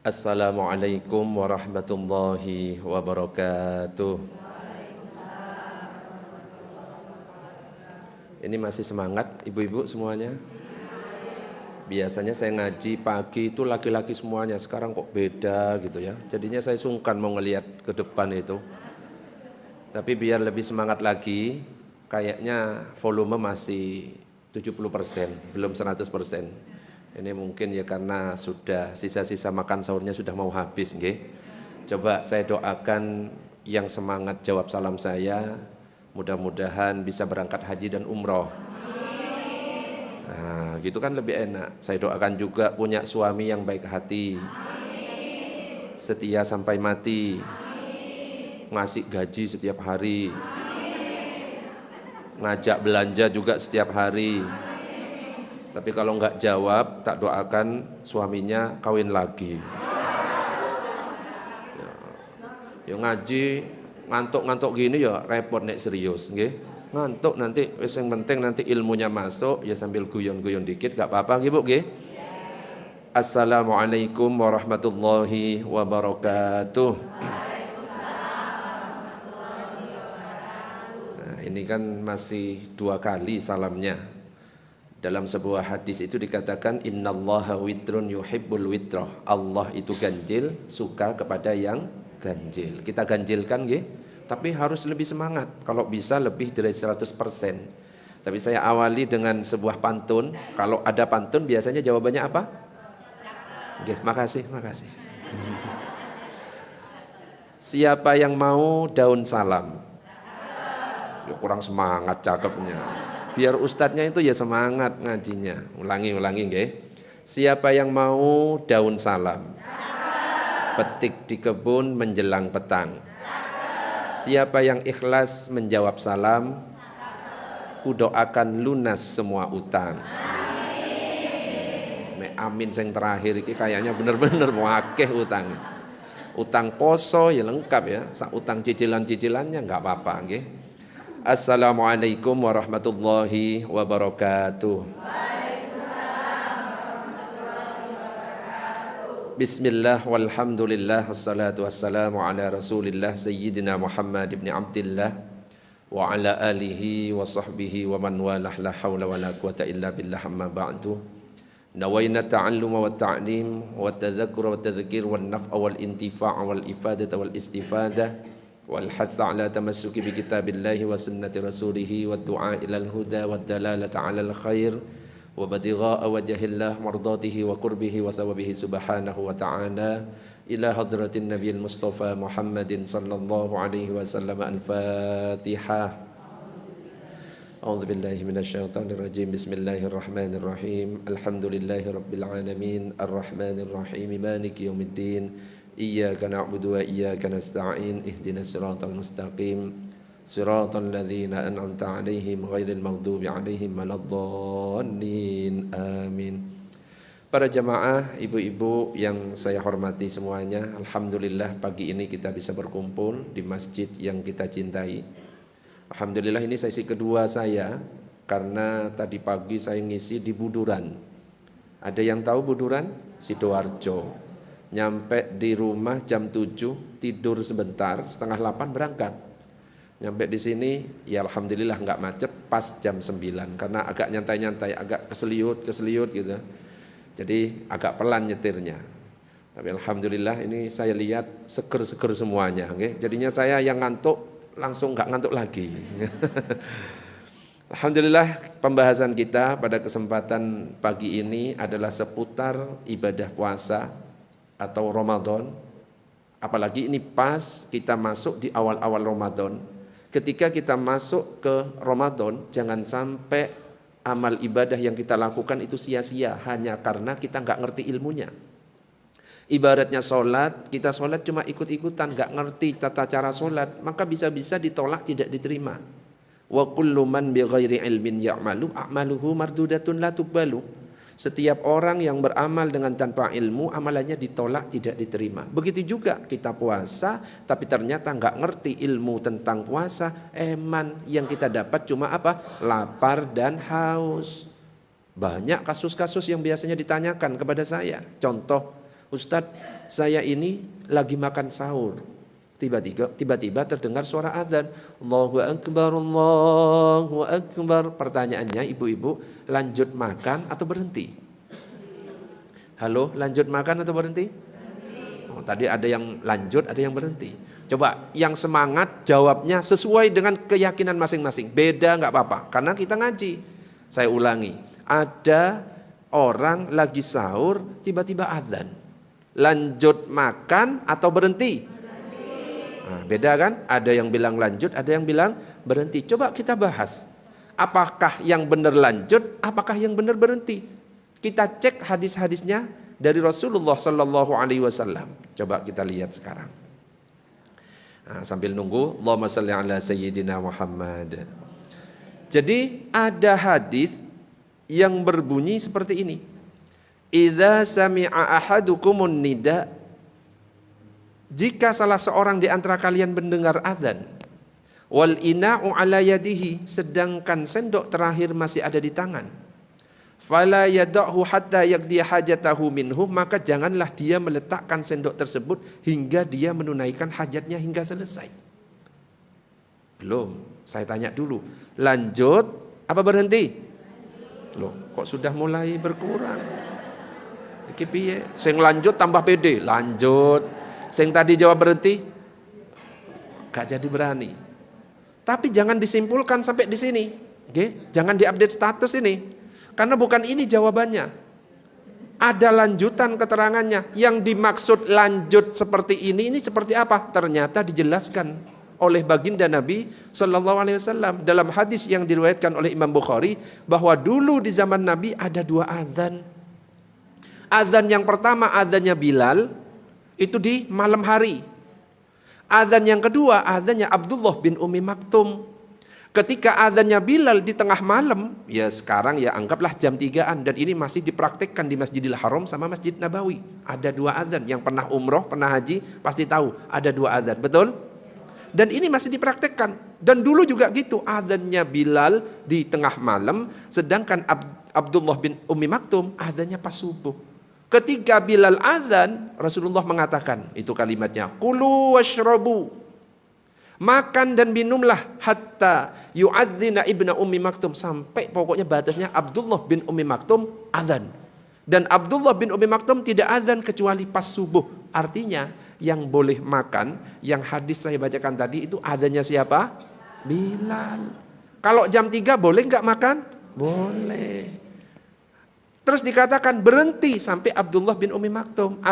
Assalamualaikum warahmatullahi wabarakatuh. Ini masih semangat ibu-ibu semuanya? Biasanya saya ngaji pagi itu laki-laki semuanya, sekarang kok beda gitu ya. Jadinya saya sungkan mau ngelihat ke depan itu. Tapi biar lebih semangat lagi, kayaknya volume masih 70%, belum 100%. Ini mungkin ya karena sudah sisa-sisa makan sahurnya sudah mau habis, nggih. Coba saya doakan yang semangat jawab salam saya, mudah-mudahan bisa berangkat haji dan umroh. Nah, gitu kan lebih enak. Saya doakan juga punya suami yang baik hati, setia sampai mati, ngasih gaji setiap hari, ngajak belanja juga setiap hari. Tapi kalau nggak jawab, tak doakan suaminya kawin lagi. Ya ngaji ngantuk-ngantuk gini ya repot nek serius, nggih. Ngantuk nanti wis yang penting nanti ilmunya masuk, ya sambil guyon-guyon dikit gak apa-apa nggih Bu nggih. Assalamualaikum warahmatullahi wabarakatuh. Nah, ini kan masih 2 kali salamnya. Dalam sebuah hadis itu dikatakan innallaha witrun yuhibbul witrah. Allah itu ganjil, suka kepada yang ganjil. Kita ganjilkan nggih, tapi harus lebih semangat. Kalau bisa lebih dari 100%. Tapi saya awali dengan sebuah pantun. Kalau ada pantun biasanya jawabannya apa? Nggih, makasih. Siapa yang mau daun salam? Ya, kurang semangat cakepnya. Biar ustadznya itu ya semangat ngajinya. Ulangi nggih. Siapa yang mau daun salam? Petik di kebun menjelang petang. Siapa yang ikhlas menjawab salam? Kudoakan lunas semua utang. Nek amin sing terakhir iki kayaknya bener-bener mau akeh utang. Utang poso ya lengkap ya. Sak utang cicilan-cicilannya enggak apa-apa nggih. Assalamualaikum warahmatullahi wabarakatuh. Bismillah walhamdulillah wassalatu wassalamu ala rasulillah sayyidina Muhammad ibn Abdillah wa ala alihi wa sahbihi wa man walah la hawla wa la quwata illa billah amma ba'du. Nawayna ta'alluma wa ta'lim wa tadhakkura wa tadhkir wa naf'a wal intifa' wal ifadata wal istifadah والحث على تمسك بكتاب الله وسنة رسوله والدعاء إلى الهدى والدلالة على الخير وابتغاء وجه الله مرضاته وقربه وثوابه سبحانه وتعالى إلى حضرة النبي المصطفى محمد صلى الله عليه وسلم. الفاتحة. أعوذ بالله من الشيطان الرجيم. بسم الله الرحمن الرحيم. الحمد لله رب العالمين الرحمن الرحيم مالك يوم الدين إياك نعبد وإياك نستعين اهدنا الصراط المستقيم صراط الذين أنعمت عليهم غير المغضوب عليهم ولا الضالين آمين. Para jamaah, ibu-ibu yang saya hormati semuanya, alhamdulillah pagi ini kita bisa berkumpul di masjid yang kita cintai. Alhamdulillah ini sesi kedua saya karena tadi pagi saya ngisi di Buduran. Ada yang tahu Buduran? Sidoarjo. Nyampe di rumah jam 7, tidur sebentar, setengah 8 berangkat. Nyampe di sini, ya alhamdulillah nggak macet, pas jam 9 karena agak nyantai-nyantai, agak keseliut gitu. Jadi agak pelan nyetirnya. Tapi alhamdulillah ini saya lihat seger-seger semuanya. Okay? Jadinya saya yang ngantuk langsung nggak ngantuk lagi. Alhamdulillah pembahasan kita pada kesempatan pagi ini adalah seputar ibadah puasa atau Ramadan, apalagi ini pas kita masuk di awal-awal Ramadan. Ketika kita masuk ke Ramadan, jangan sampai amal ibadah yang kita lakukan itu sia-sia hanya karena kita nggak ngerti ilmunya. Ibaratnya sholat, kita sholat cuma ikut-ikutan, nggak ngerti tata cara sholat, maka bisa-bisa ditolak, tidak diterima. Wa kullu man bighairi ilmin ya'malu a'maluhu mardudatun la tuqbalu. Setiap orang yang beramal dengan tanpa ilmu, amalannya ditolak, tidak diterima. Begitu juga kita puasa, tapi ternyata nggak ngerti ilmu tentang puasa, eman yang kita dapat cuma apa? Lapar dan haus. Banyak kasus-kasus yang biasanya ditanyakan kepada saya. Contoh, Ustadz, saya ini lagi makan sahur. Tiba-tiba terdengar suara azan. Allahu Akbar, Allahu Akbar. Pertanyaannya, ibu-ibu, lanjut makan atau berhenti? Halo, lanjut makan atau berhenti? Oh, tadi ada yang lanjut, ada yang berhenti. Coba yang semangat jawabnya sesuai dengan keyakinan masing-masing. Beda nggak apa-apa, karena kita ngaji. Saya ulangi, ada orang lagi sahur, tiba-tiba azan. Lanjut makan atau berhenti? Nah, beda kan? Ada yang bilang lanjut, ada yang bilang berhenti. Coba kita bahas. Apakah yang benar lanjut, apakah yang benar berhenti? Kita cek hadis-hadisnya dari Rasulullah Sallallahu Alaihi Wasallam. Coba kita lihat sekarang. Nah, sambil nunggu, Allahumma salli ala Sayyidina Muhammad. Jadi ada hadis yang berbunyi seperti ini. Idza sami'a ahadukumun nida, jika salah seorang di antara kalian mendengar azan, wal ina'u ala yadihi, sedangkan sendok terakhir masih ada di tangan, fala yada'hu hatta yaqdi hajatahu minhu, maka janganlah dia meletakkan sendok tersebut hingga dia menunaikan hajatnya hingga selesai. Belum, saya tanya dulu, lanjut apa berhenti? Loh, kok sudah mulai berkurang? Iki piye? Sing lanjut tambah pede, lanjut. Sing tadi jawab berhenti, gak jadi berani. Tapi jangan disimpulkan sampai di sini, okay? Jangan diupdate status ini, karena bukan ini jawabannya. Ada lanjutan keterangannya. Yang dimaksud lanjut seperti ini seperti apa? Ternyata dijelaskan oleh baginda Nabi Sallallahu Alaihi Wasallam dalam hadis yang diriwayatkan oleh Imam Bukhari, bahwa dulu di zaman Nabi ada 2 azan. Azan yang pertama, azannya Bilal, itu di malam hari. Azan yang kedua, azannya Abdullah bin Ummi Maktum. Ketika azannya Bilal di tengah malam, ya sekarang ya anggaplah jam 3-an, dan ini masih dipraktikkan di Masjidil Haram sama Masjid Nabawi. Ada 2 azan. Yang pernah umroh, pernah haji, pasti tahu ada 2 azan, betul? Dan ini masih dipraktikkan. Dan dulu juga gitu, azannya Bilal di tengah malam, sedangkan Abdullah bin Ummi Maktum azannya pas subuh. Ketika Bilal azan, Rasulullah mengatakan, itu kalimatnya, kulu washrabu, makan dan minumlah, hatta yu'adzina ibna Ummi Maktum, sampai pokoknya batasnya Abdullah bin Ummi Maktum azan. Dan Abdullah bin Ummi Maktum tidak azan kecuali pas subuh. Artinya yang boleh makan, yang hadis saya bacakan tadi itu azannya siapa? Bilal. Kalau jam 3 boleh nggak makan? Boleh. Terus dikatakan berhenti sampai Abdullah bin Ummi Maktum.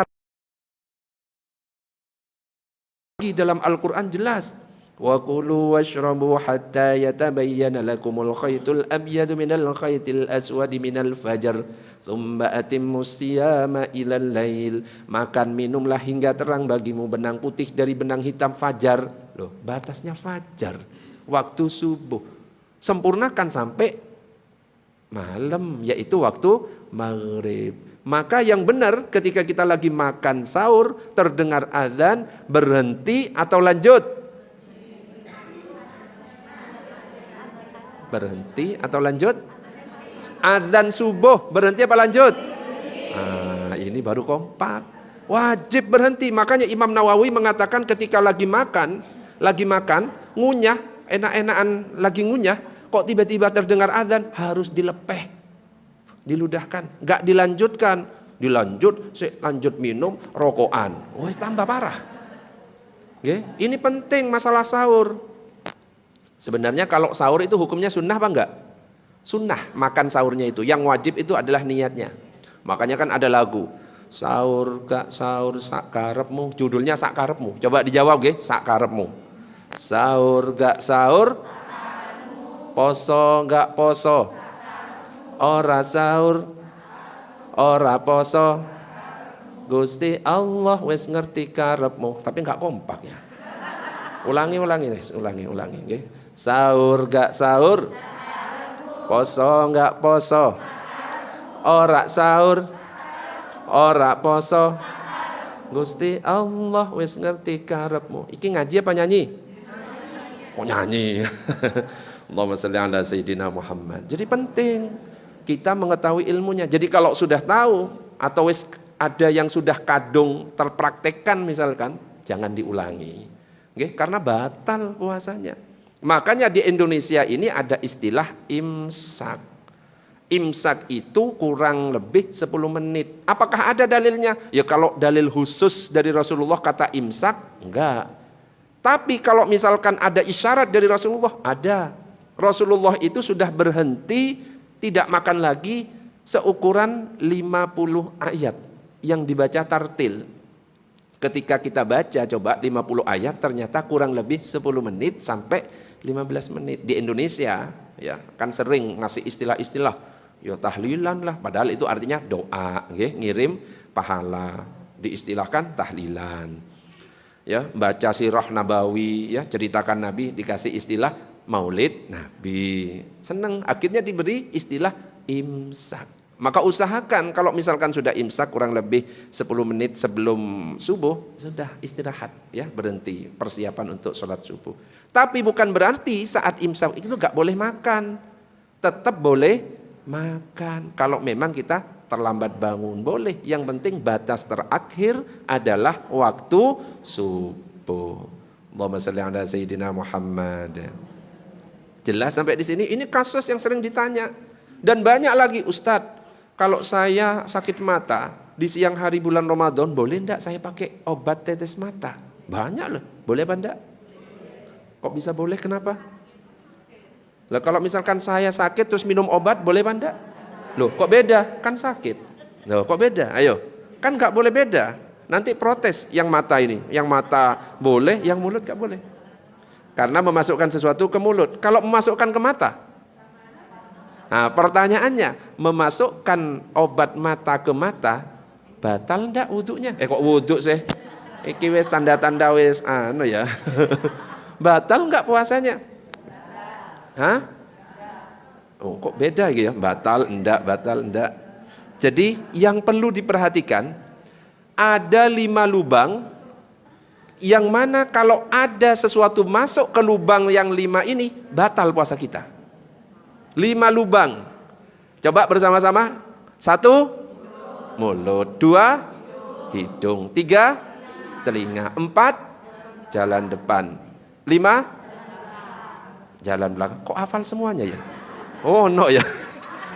Dalam Al-Quran jelas, wa kulu washrabu hatta yatabayyana lakumul khaytul abyadu minal khaytil aswadi minal fajar thumma atimmus siyama ilal lail. Makan minumlah hingga terang bagimu benang putih dari benang hitam fajar. Loh, batasnya fajar, waktu subuh. Sempurnakan sampai malam, yaitu waktu maghrib. Maka yang benar ketika kita lagi makan sahur, terdengar azan, berhenti atau lanjut? Berhenti atau lanjut? Azan subuh, berhenti apa lanjut? Nah, ini baru kompak. Wajib berhenti. Makanya Imam Nawawi mengatakan ketika lagi makan, ngunyah, enak-enakan lagi ngunyah, kok tiba-tiba terdengar azan, harus dilepeh, diludahkan, gak dilanjutkan. Lanjut minum rokokan, wah tambah parah. Ini penting masalah sahur. Sebenarnya kalau sahur itu hukumnya sunnah apa enggak? Sunnah makan sahurnya itu. Yang wajib itu adalah niatnya. Makanya kan ada lagu, sahur gak sahur sak karepmu, judulnya sak karepmu. Coba dijawab sak karepmu. Sahur gak sahur, poso gak poso, ora sahur, ora poso, Gusti Allah wis ngerti karepmu. Tapi gak kompak ya. Ulangi. Nggih. Sahur gak sahur, poso gak poso, ora sahur, ora poso, Gusti Allah wis ngerti karepmu. Iki ngaji apa nyanyi? Oh nyanyi. Allahumma shalli ala Sayyidina Muhammad. Jadi penting kita mengetahui ilmunya. Jadi kalau sudah tahu atau wis ada yang sudah kadung terpraktekkan misalkan, jangan diulangi. Oke, karena batal puasanya. Makanya di Indonesia ini ada istilah imsak. Imsak itu kurang lebih 10 menit. Apakah ada dalilnya? Ya kalau dalil khusus dari Rasulullah kata imsak, enggak. Tapi kalau misalkan ada isyarat dari Rasulullah, ada. Rasulullah itu sudah berhenti tidak makan lagi seukuran 50 ayat yang dibaca tartil. Ketika kita baca coba 50 ayat ternyata kurang lebih 10 menit sampai 15 menit. Di Indonesia ya kan sering ngasih istilah-istilah ya tahlilan lah, padahal itu artinya doa, ngirim pahala, diistilahkan tahlilan. Ya, baca sirah nabawi, ya ceritakan Nabi dikasih istilah maulid Nabi. Senang, akhirnya diberi istilah imsak. Maka usahakan kalau misalkan sudah imsak kurang lebih 10 menit sebelum subuh, sudah istirahat, ya berhenti, persiapan untuk sholat subuh. Tapi bukan berarti saat imsak itu nggak boleh makan, tetap boleh makan. Kalau memang kita terlambat bangun boleh, yang penting batas terakhir adalah waktu subuh. Allahumma shalli ala sayyidina Muhammad. Jelas sampai di sini? Ini kasus yang sering ditanya dan banyak lagi, Ustadz. Kalau saya sakit mata di siang hari bulan Ramadan, boleh enggak saya pakai obat tetes mata? Banyak loh, boleh apa enggak? Kok bisa boleh, kenapa? Lah kalau misalkan saya sakit terus minum obat, boleh apa enggak? Loh kok beda? Kan sakit. Loh kok beda? Ayo, kan enggak boleh beda. Nanti protes yang mata ini. Yang mata boleh, yang mulut enggak boleh. Karena memasukkan sesuatu ke mulut. Kalau memasukkan ke mata, nah pertanyaannya, memasukkan obat mata ke mata batal ndak wudunya? Kok wuduk sih? Iki wis tanda-tanda wis anu ya. Batal nggak puasanya? Hah? Oh kok beda gitu ya? Batal enggak. Jadi yang perlu diperhatikan, ada 5 lubang yang mana kalau ada sesuatu masuk ke lubang yang 5 ini batal puasa kita. 5 lubang. Coba bersama-sama. 1, mulut. 2, hidung. 3, telinga. 4, jalan depan. 5, jalan belakang. Kok hafal semuanya ya? Oh no ya.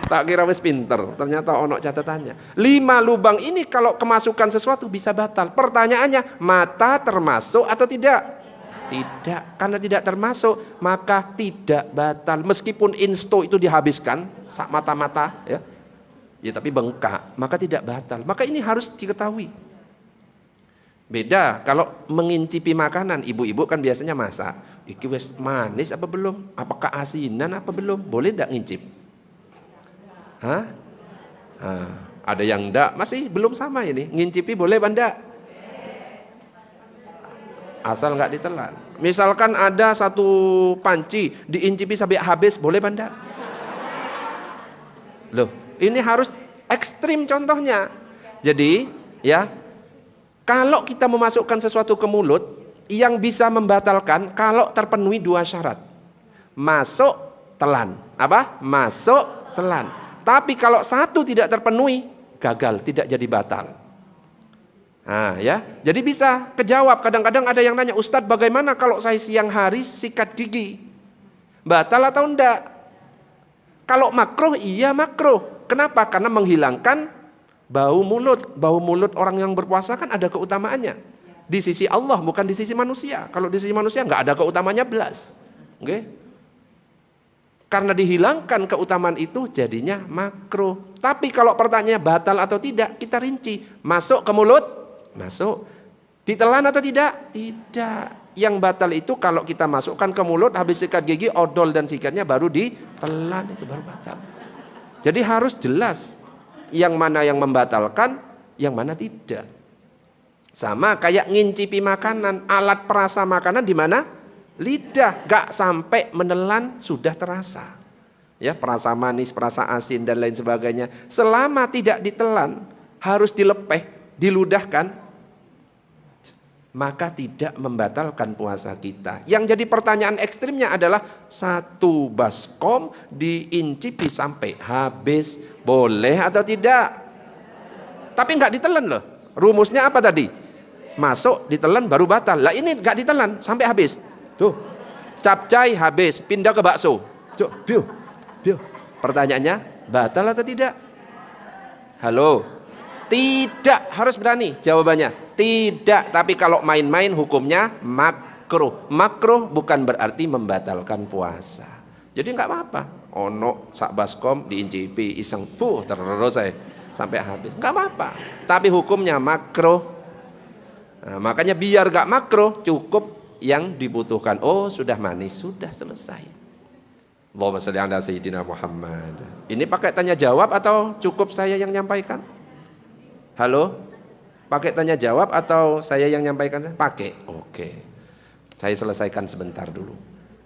Tak kira wis pinter. Ternyata ono catatannya. 5 lubang ini kalau kemasukan sesuatu bisa batal. Pertanyaannya, mata termasuk atau tidak? Tidak, karena tidak termasuk maka tidak batal. Meskipun insto itu dihabiskan sak mata-mata ya tapi bengkak, maka tidak batal. Maka ini harus diketahui. Beda kalau mengincipi makanan. Ibu-ibu kan biasanya masak, iki wis manis apa belum? Apakah asinan apa belum? Boleh enggak ngincip? Hah? Ada yang enggak, masih belum sama ini. Ngincipi boleh apa enggak? Asal nggak ditelan. Misalkan ada satu panci diincipi sampai habis, boleh apa enggak? Loh, ini harus ekstrim contohnya. Jadi, ya, kalau kita memasukkan sesuatu ke mulut yang bisa membatalkan kalau terpenuhi 2 syarat. Masuk, telan. Apa? Masuk, telan. Tapi kalau satu tidak terpenuhi, gagal, tidak jadi batal. Nah, ya, jadi bisa kejawab. Kadang-kadang ada yang nanya, Ustadz bagaimana kalau saya siang hari sikat gigi? Batal atau enggak? Kalau makruh, iya makruh. Kenapa? Karena menghilangkan bau mulut. Bau mulut orang yang berpuasa kan ada keutamaannya. Di sisi Allah, bukan di sisi manusia. Kalau di sisi manusia enggak ada keutamaannya belas. Oke? Karena dihilangkan keutamaan itu jadinya makruh. Tapi kalau pertanyaannya batal atau tidak, kita rinci. Masuk ke mulut? Masuk. Ditelan atau tidak? Tidak. Yang batal itu kalau kita masukkan ke mulut, habis sikat gigi, odol dan sikatnya baru ditelan, itu baru batal. Jadi harus jelas yang mana yang membatalkan, yang mana tidak. Sama kayak ngincipi makanan, alat perasa makanan di mana? Lidah. Gak sampai menelan sudah terasa. Ya, perasa manis, perasa asin dan lain sebagainya. Selama tidak ditelan, harus dilepeh, diludahkan, maka tidak membatalkan puasa kita. Yang jadi pertanyaan ekstrimnya adalah 1 baskom diincipi sampai habis, boleh atau tidak? Tapi nggak ditelan loh. Rumusnya apa tadi? Masuk, ditelan, baru batal. Lah ini nggak ditelan sampai habis. Tuh, capcay habis, pindah ke bakso. Cuk, biu. Pertanyaannya, batal atau tidak? Halo? Tidak, harus berani jawabannya. Tidak, tapi kalau main-main hukumnya makruh. Makruh bukan berarti membatalkan puasa. Jadi nggak apa-apa. Ono sak baskom diincipi iseng terus saya sampai habis. Nggak apa-apa. Tapi hukumnya makruh. Nah, makanya biar nggak makruh cukup yang dibutuhkan. Oh sudah manis, sudah selesai. Allahumma shalli ala sayyidina Muhammad. Ini pakai tanya jawab atau cukup saya yang nyampaikan? Halo? Pakai tanya jawab atau saya yang nyampaikan? Pakai. Oke. Saya selesaikan sebentar dulu.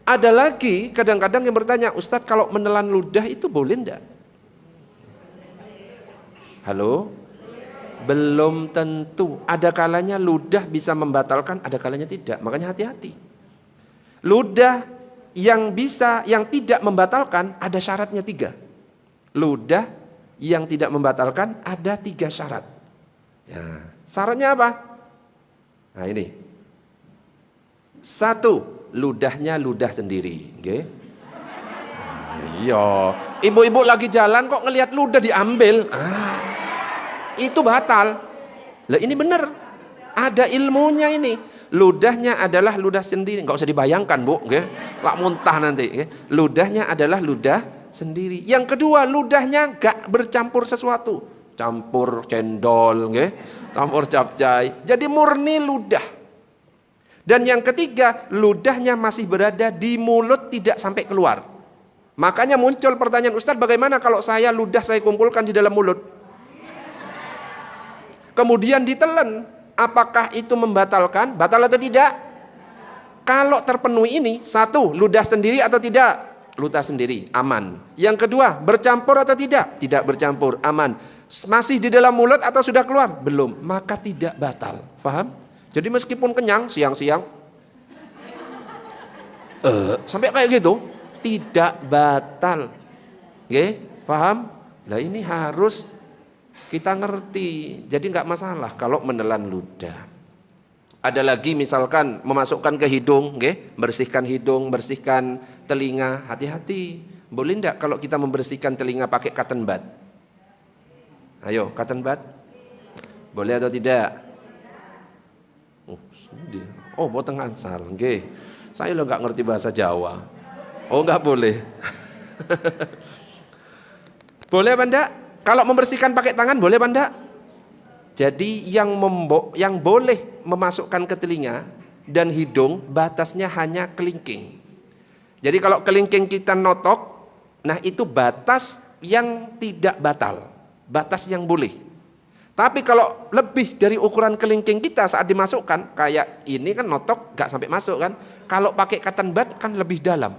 Ada lagi kadang-kadang yang bertanya, Ustadz kalau menelan ludah itu boleh enggak? Halo? Belum tentu. Ada kalanya ludah bisa membatalkan, ada kalanya tidak. Makanya hati-hati. Ludah yang bisa, yang tidak membatalkan ada syaratnya 3. Ludah yang tidak membatalkan ada 3 syarat. Ya, syaratnya apa? Nah ini. 1, ludahnya ludah sendiri, okay? Iya, ibu-ibu lagi jalan kok ngelihat ludah diambil, itu batal. Lah ini benar, ada ilmunya ini. Ludahnya adalah ludah sendiri, nggak usah dibayangkan bu, okay? Lak muntah nanti. Okay? Ludahnya adalah ludah sendiri. Yang kedua, ludahnya nggak bercampur sesuatu, campur cendol, okay? Campur capcay. Jadi murni ludah. Dan yang ketiga, ludahnya masih berada di mulut, tidak sampai keluar. Makanya muncul pertanyaan, Ustadz bagaimana kalau saya ludah saya kumpulkan di dalam mulut? Kemudian ditelan, apakah itu membatalkan? Batal atau tidak? Kalau terpenuhi ini, 1, ludah sendiri atau tidak? Ludah sendiri, aman. Yang kedua, bercampur atau tidak? Tidak bercampur, aman. Masih di dalam mulut atau sudah keluar? Belum, maka tidak batal. Paham? Jadi meskipun kenyang siang-siang, sampai kayak gitu, tidak batal. Oke, paham? Nah ini harus kita ngerti. Jadi nggak masalah kalau menelan ludah. Ada lagi misalkan memasukkan ke hidung, okay? Bersihkan hidung, bersihkan telinga. Hati-hati. Boleh enggak kalau kita membersihkan telinga pakai cotton bud? Ayo, cotton bud. Boleh atau tidak? Oh, boten ngansal, nggih. Saya lo nggak ngerti bahasa Jawa. Oh, nggak boleh. Boleh apa enggak? Kalau membersihkan pakai tangan boleh apa enggak? Jadi yang boleh memasukkan ke telinga dan hidung batasnya hanya kelingking. Jadi kalau kelingking kita notok, nah itu batas yang tidak batal, batas yang boleh. Tapi kalau lebih dari ukuran kelingking kita saat dimasukkan, kayak ini kan notok gak sampai masuk kan. Kalau pakai cotton bud kan lebih dalam.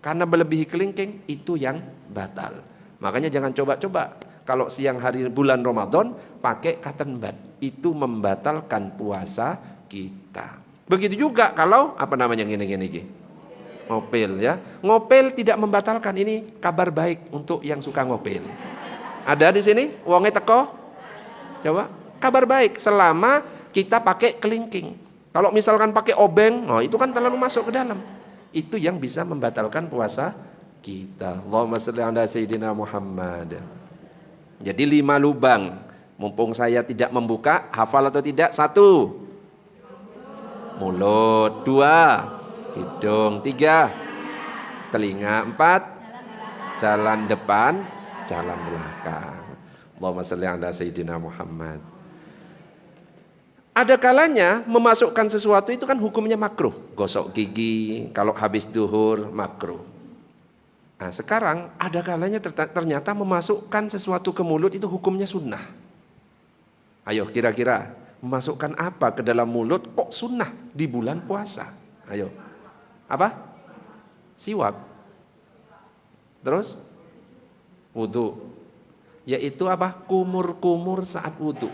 Karena melebihi kelingking itu yang batal. Makanya jangan coba-coba. Kalau siang hari bulan Ramadan pakai cotton bud. Itu membatalkan puasa kita. Begitu juga kalau apa namanya gini. Ngopel ya. Ngopel tidak membatalkan, ini kabar baik untuk yang suka ngopel. Ada di sini? Wonge teko? Coba, kabar baik selama kita pakai kelingking. Kalau misalkan pakai obeng, oh itu kan terlalu masuk ke dalam. Itu yang bisa membatalkan puasa kita. Allahumma shalli ala sayyidina Muhammad. Jadi 5 lubang. Mumpung saya tidak membuka, hafal atau tidak? 1, mulut. 2, hidung. 3, telinga. 4, jalan depan, jalan belakang. Allahumma shalli ala sayyidina Muhammad. Ada kalanya memasukkan sesuatu itu kan hukumnya makruh. Gosok gigi kalau habis duhur makruh. Nah sekarang ada kalanya ternyata memasukkan sesuatu ke mulut itu hukumnya sunnah. Ayo kira-kira memasukkan apa ke dalam mulut kok sunnah di bulan puasa? Ayo. Apa? Siwak. Terus? Wudu. Yaitu apa? Kumur-kumur saat wudu.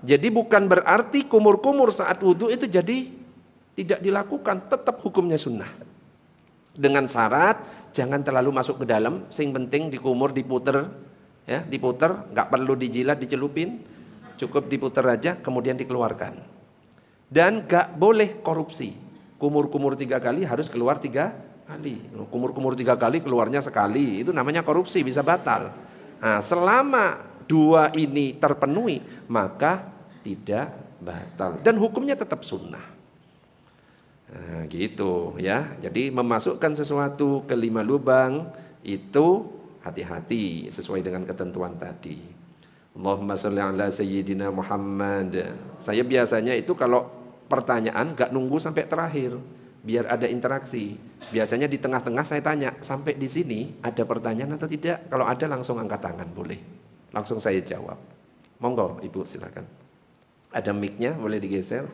Jadi bukan berarti kumur-kumur saat wudu itu jadi tidak dilakukan, tetap hukumnya sunnah. Dengan syarat jangan terlalu masuk ke dalam, sing penting dikumur, diputer, ya, diputer, nggak perlu dijilat, dicelupin. Cukup diputar aja kemudian dikeluarkan. Dan gak boleh korupsi. Kumur-kumur 3 kali harus keluar 3 kali. Kumur-kumur 3 kali keluarnya sekali. Itu namanya korupsi, bisa batal. Nah, selama 2 ini terpenuhi, maka tidak batal. Dan hukumnya tetap sunnah. Nah, gitu ya. Jadi memasukkan sesuatu ke 5 lubang itu hati-hati sesuai dengan ketentuan tadi. Allahumma sholli ala sayyidina Muhammad. Saya biasanya itu kalau pertanyaan gak nunggu sampai terakhir, biar ada interaksi. Biasanya di tengah-tengah saya tanya, sampai di sini ada pertanyaan atau tidak? Kalau ada langsung angkat tangan, boleh. Langsung saya jawab. Monggo Ibu silakan. Ada mic-nya, boleh digeser.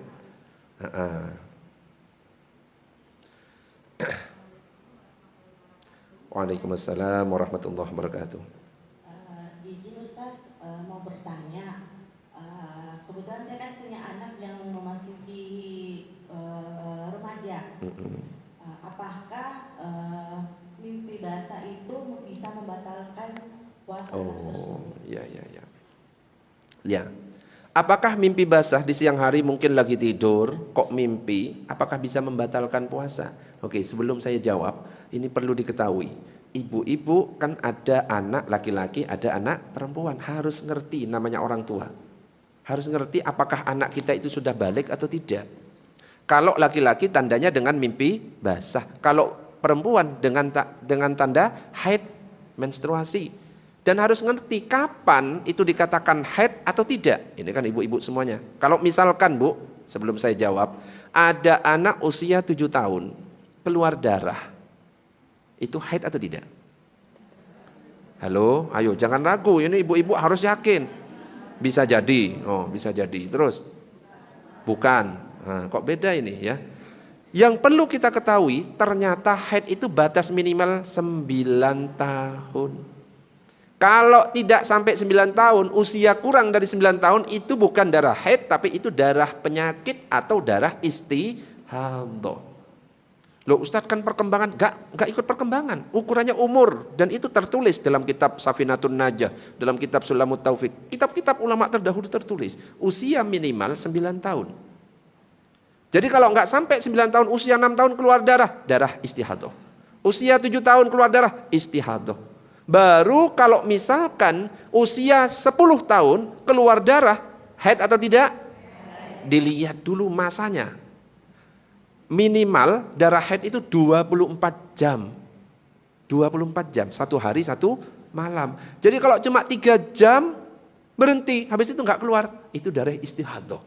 Waalaikumsalam warahmatullahi wabarakatuh. Izin Ustaz, mau bertanya. Kebetulan saya kan punya anak yang memasuki remaja. Apakah mimpi basah itu bisa membatalkan puasa tersebut? Ya. Ya. Apakah mimpi basah di siang hari mungkin lagi tidur, kok mimpi, apakah bisa membatalkan puasa? Oke, sebelum saya jawab, ini perlu diketahui. Ibu-ibu kan ada anak laki-laki, ada anak perempuan. Harus ngerti namanya orang tua. Harus ngerti apakah anak kita itu sudah balik atau tidak. Kalau laki-laki tandanya dengan mimpi basah. Kalau perempuan dengan tanda haid, menstruasi. Dan harus ngerti kapan itu dikatakan haid atau tidak. Ini kan ibu-ibu semuanya. Kalau misalkan Bu, sebelum saya jawab, ada anak usia 7 tahun, keluar darah. Itu haid atau tidak? Halo, ayo jangan ragu, ini ibu-ibu harus yakin. Bisa jadi, bisa jadi. Terus? Bukan. Nah, kok beda ini ya? Yang perlu kita ketahui, ternyata haid itu batas minimal 9 tahun. Kalau tidak sampai 9 tahun, usia kurang dari 9 tahun itu bukan darah haid, tapi itu darah penyakit atau darah istihadah. Loh Ustadz kan perkembangan, gak ikut perkembangan, ukurannya umur. Dan itu tertulis dalam kitab Safinatun Najah, dalam kitab Sulamut Taufik. Kitab-kitab ulama terdahulu tertulis, usia minimal 9 tahun. Jadi kalau nggak sampai 9 tahun, usia 6 tahun keluar darah istihadah. Usia 7 tahun keluar darah istihadah. Baru kalau misalkan usia 10 tahun keluar darah, haid atau tidak? Dilihat dulu masanya. Minimal darah haid itu 24 jam. 24 jam, 1 hari 1 malam. Jadi kalau cuma 3 jam berhenti, habis itu nggak keluar, itu darah istihadah.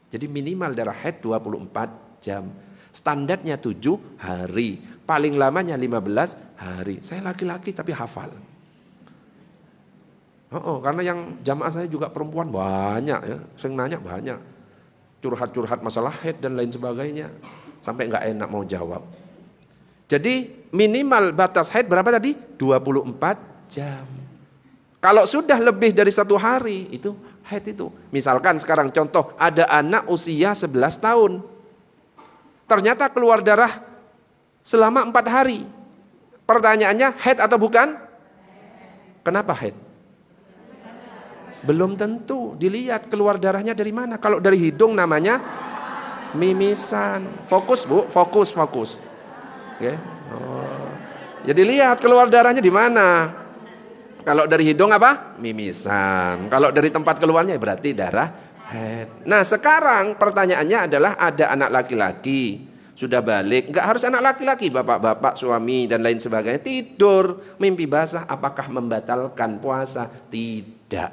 Jadi minimal darah haid 24 jam. Standarnya 7 hari. Paling lamanya 15 hari. Saya laki-laki tapi hafal. Karena yang jamaah saya juga perempuan banyak ya. Sering nanya banyak. Curhat-curhat masalah haid dan lain sebagainya. Sampai nggak enak mau jawab. Jadi minimal batas haid berapa tadi? 24 jam. Kalau sudah lebih dari 1 hari itu haid itu. Misalkan sekarang contoh ada anak usia 11 tahun. Ternyata keluar darah selama 4 hari. Pertanyaannya haid atau bukan? Kenapa haid? Belum tentu. Dilihat keluar darahnya dari mana. Kalau dari hidung namanya mimisan. Fokus Bu, fokus. Oke. Jadi lihat keluar darahnya di mana. Kalau dari hidung apa? Mimisan. Kalau dari tempat keluarnya berarti darah haid. Nah sekarang pertanyaannya adalah ada anak laki-laki sudah balik, nggak harus anak laki-laki, bapak-bapak, suami dan lain sebagainya tidur mimpi basah, apakah membatalkan puasa? Tidak.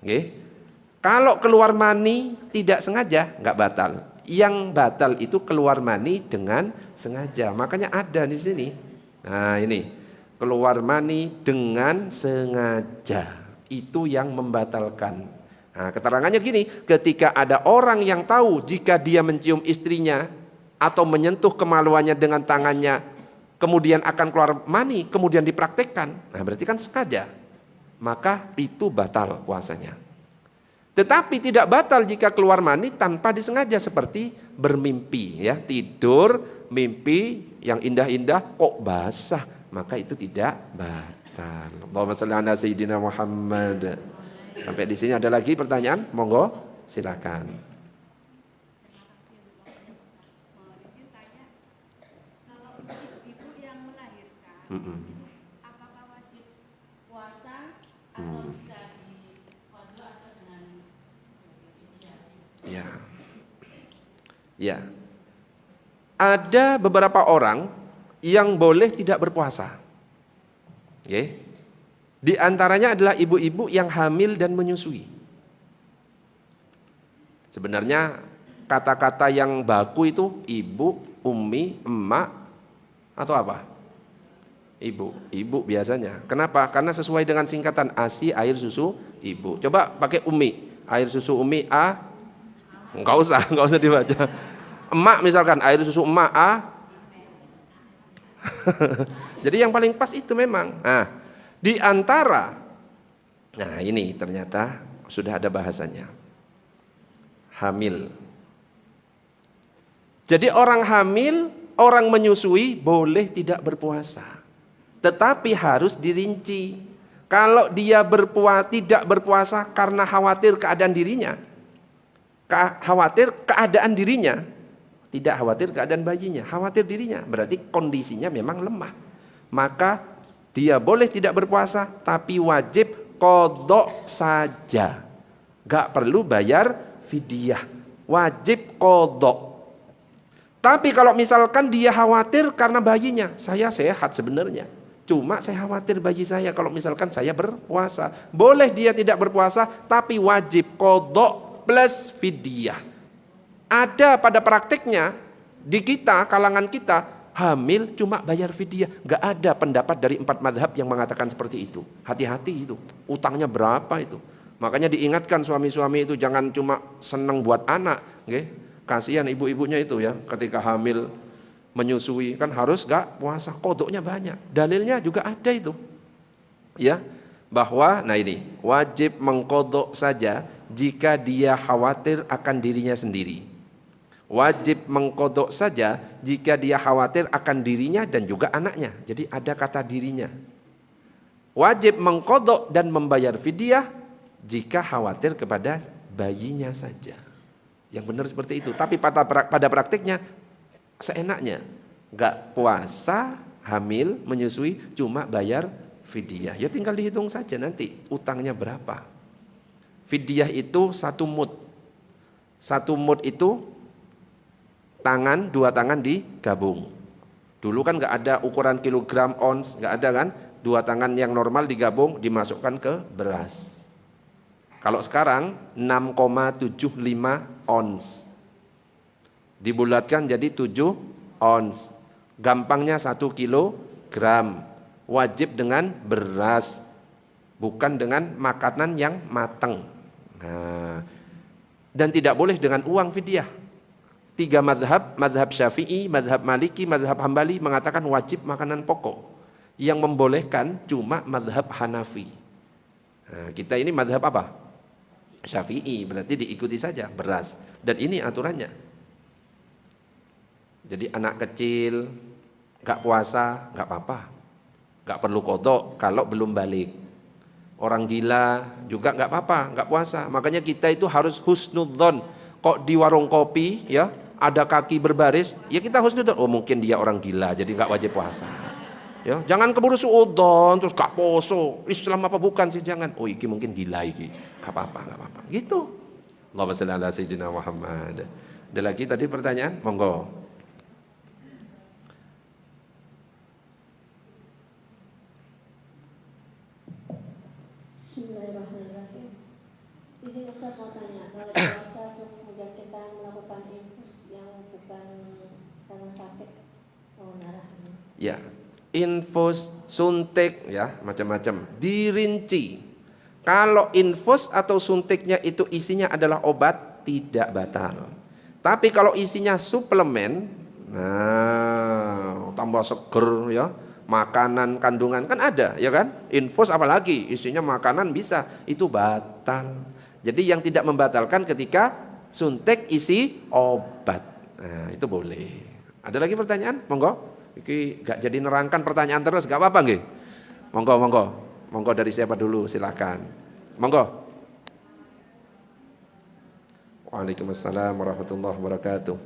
Oke. Kalau keluar mani tidak sengaja nggak batal. Yang batal itu keluar mani dengan sengaja. Makanya ada di sini. Nah ini keluar mani dengan sengaja itu yang membatalkan. Nah, keterangannya gini, ketika ada orang yang tahu jika dia mencium istrinya atau menyentuh kemaluannya dengan tangannya, kemudian akan keluar mani, kemudian dipraktekkan, nah berarti kan sengaja, maka itu batal puasanya. Tetapi tidak batal jika keluar mani tanpa disengaja, seperti bermimpi, ya tidur, mimpi yang indah-indah kok basah, maka itu tidak batal. Allahumma shalli ala sayyidina Muhammad. Sampai di sini ada lagi pertanyaan? Monggo, silakan. Apakah wajib puasa atau bisa diqadha atau dengan Ya. Ya. Ada beberapa orang yang boleh tidak berpuasa. Oke. Di antaranya adalah ibu-ibu yang hamil dan menyusui. Sebenarnya kata-kata yang baku itu ibu, umi, emak, atau apa? Ibu biasanya. Kenapa? Karena sesuai dengan singkatan ASI, air susu ibu. Coba pakai umi, air susu umi A. Enggak usah dibaca. Emak misalkan, air susu emak A. Jadi yang paling pas itu memang. Nah, di antara, nah ini ternyata sudah ada bahasanya. Hamil. Jadi orang hamil, orang menyusui boleh tidak berpuasa. Tetapi harus dirinci. Kalau dia tidak berpuasa karena khawatir keadaan dirinya, khawatir keadaan dirinya, tidak khawatir keadaan bayinya, khawatir dirinya, berarti kondisinya memang lemah. Maka dia boleh tidak berpuasa, tapi wajib qadha saja. Gak perlu bayar fidyah, wajib qadha. Tapi kalau misalkan dia khawatir karena bayinya, saya sehat sebenarnya, cuma saya khawatir bayi saya kalau misalkan saya berpuasa, boleh dia tidak berpuasa, tapi wajib qadha plus fidyah. Ada pada praktiknya di kita, kalangan kita, hamil cuma bayar fidyah. Gak ada pendapat dari 4 mazhab yang mengatakan seperti itu. Hati-hati itu, utangnya berapa itu. Makanya diingatkan suami-suami itu jangan cuma senang buat anak, okay? Kasihan ibu-ibunya itu ya, ketika hamil menyusui kan harus gak puasa, kodoknya banyak. Dalilnya juga ada itu, ya, bahwa nah ini wajib mengkodok saja jika dia khawatir akan dirinya sendiri. Wajib mengkodok saja jika dia khawatir akan dirinya dan juga anaknya. Jadi ada kata dirinya. Wajib mengkodok dan membayar fidyah jika khawatir kepada bayinya saja. Yang benar seperti itu. Tapi pada praktiknya seenaknya, nggak puasa, hamil, menyusui, cuma bayar fidyah. Ya tinggal dihitung saja nanti utangnya berapa. Fidyah itu 1 mud. 1 mud itu tangan, 2 tangan digabung. Dulu kan nggak ada ukuran kilogram, ons, nggak ada kan? 2 tangan yang normal digabung, dimasukkan ke beras. Kalau sekarang 6,75 ons. Dibulatkan jadi 7 ons. Gampangnya 1 kilogram. Wajib dengan beras, bukan dengan makanan yang matang. Nah, dan tidak boleh dengan uang fidyah. 3 mazhab, mazhab Syafi'i, mazhab Maliki, mazhab Hambali mengatakan wajib makanan pokok. Yang membolehkan cuma mazhab Hanafi. Nah, kita ini mazhab apa? Syafi'i, berarti diikuti saja beras. Dan ini aturannya. Jadi anak kecil gak puasa, gak apa-apa, gak perlu qadha kalau belum balik. Orang gila juga gak apa-apa, gak puasa. Makanya kita itu harus husnudzon. Kok di warung kopi ya ada kaki berbaris, ya kita husnudzon. Oh mungkin dia orang gila, jadi gak wajib puasa. Ya, jangan keburu suudzon terus gak poso. Islam apa bukan sih, jangan. Oh iki mungkin gila iki. Gak apa-apa. Gitu. Allahumma shalli ala sayyidina Muhammad. Ada lagi tadi pertanyaan? Monggo. Bismillahirrahmanirrahim. Izin Ustaz mau tanya, kalau puasa terus kemudian kita melakukan infus yang bukan karena sakit mau darah ini. Ya. Infus, suntik, ya macam-macam. Dirinci. Kalau infus atau suntiknya itu isinya adalah obat, tidak batal. Tapi kalau isinya suplemen, nah tambah seger ya, makanan kandungan kan ada, ya kan? Infus apalagi isinya makanan bisa, itu batal. Jadi yang tidak membatalkan ketika suntik isi obat. Nah, itu boleh. Ada lagi pertanyaan? Monggo. Iki gak jadi nerangkan pertanyaan terus, gak apa-apa nggih. Monggo dari siapa dulu, silakan. Monggo. Waalaikumsalam warahmatullahi wabarakatuh.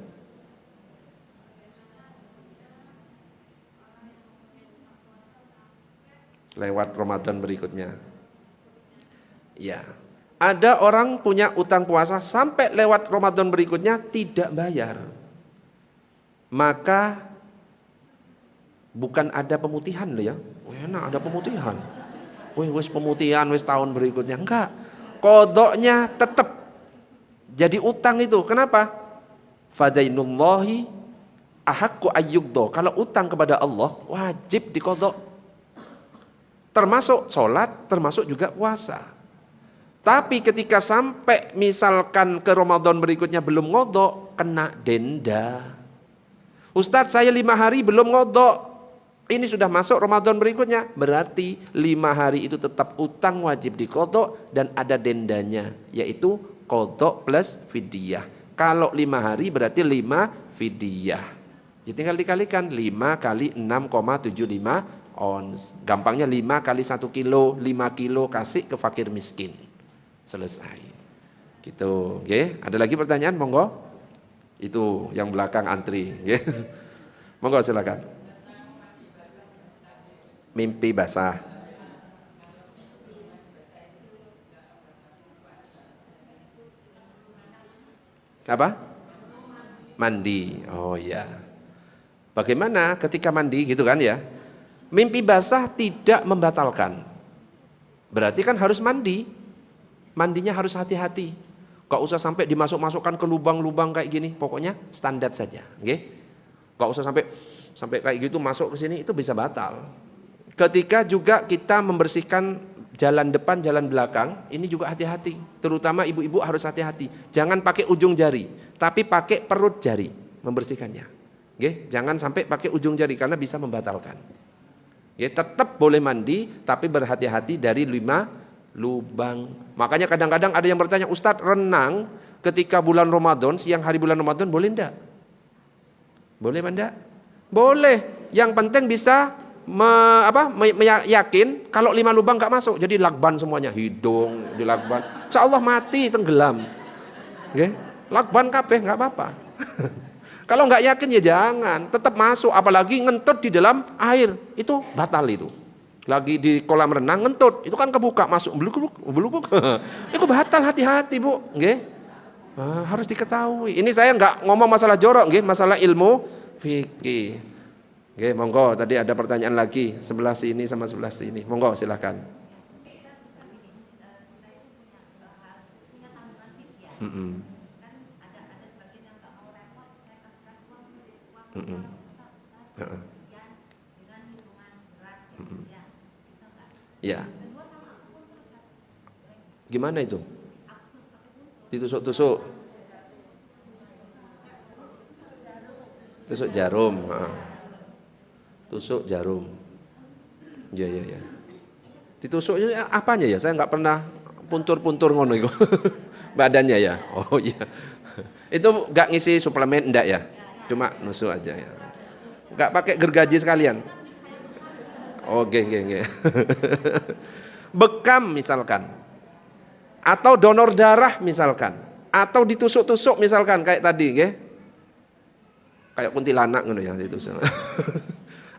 Lewat Ramadan berikutnya. Ya. Ada orang punya utang puasa sampai lewat Ramadan berikutnya tidak bayar. Maka bukan ada pemutihan loh ya. Enak ada pemutihan. Wis pemutihan wis tahun berikutnya. Enggak. Qadoknya tetap jadi utang itu. Kenapa? Fadainullahi ahaqqu ayyuqda. Kalau utang kepada Allah wajib diqadok. Termasuk sholat, termasuk juga puasa. Tapi ketika sampai misalkan ke Ramadan berikutnya belum ngodok, kena denda. Ustadz saya 5 hari belum ngodok. Ini sudah masuk Ramadan berikutnya. Berarti 5 hari itu tetap utang wajib dikodok dan ada dendanya. Yaitu kodok plus fidyah. Kalau 5 hari berarti 5 fidyah. Jadi tinggal dikalikan 5 kali 6,75 ons. Gampangnya 5 kali 1 kilo, 5 kilo kasih ke fakir miskin. Selesai. Gitu, okay. Ada lagi pertanyaan, monggo? Itu yang belakang antri, okay. Monggo silakan. Mimpi basah. Apa? Mandi. Oh ya. Bagaimana ketika mandi gitu kan ya? Mimpi basah tidak membatalkan. Berarti kan harus mandi. Mandinya harus hati-hati. Gak usah sampai dimasuk-masukkan ke lubang-lubang kayak gini. Pokoknya standar saja. Okay? Gak usah sampai kayak gitu masuk ke sini, itu bisa batal. Ketika juga kita membersihkan jalan depan, jalan belakang, ini juga hati-hati. Terutama ibu-ibu harus hati-hati. Jangan pakai ujung jari, tapi pakai perut jari membersihkannya. Okay? Jangan sampai pakai ujung jari karena bisa membatalkan. Ya, tetap boleh mandi, tapi berhati-hati dari 5 lubang. Makanya kadang-kadang ada yang bertanya, Ustadz renang ketika bulan Ramadan, siang hari bulan Ramadan boleh enggak? Boleh enggak? Boleh. Yang penting bisa yakin kalau 5 lubang enggak masuk. Jadi lakban semuanya, hidung dilakban. Insyaallah mati tenggelam. Nggih. Lakban kabeh enggak apa-apa. Kalau nggak yakin ya jangan, tetap masuk. Apalagi ngentut di dalam air, itu batal itu. Lagi di kolam renang ngentut, itu kan kebuka masuk, beluk. Itu batal, hati-hati bu, nggih. Harus diketahui. Ini saya nggak ngomong masalah jorok, nggih, masalah ilmu fikih. Nggih, monggo. Tadi ada pertanyaan lagi, sebelah sini sama sebelah sini. Monggo, silakan. Ya. Gimana itu? Ditusuk-tusuk. Tusuk jarum. Tusuk jarum. Ya. Ditusuknya apanya ya? Saya nggak pernah puntur-puntur ngono itu. Badannya ya. Oh iya. Itu nggak ngisi suplemen enggak ya? Cuma nusuk aja ya. Nggak pakai gergaji sekalian. Oh, geng. Bekam misalkan. Atau donor darah misalkan. Atau ditusuk-tusuk misalkan kayak tadi, nggih. Kayak kuntilanak ngono ya ditusuk.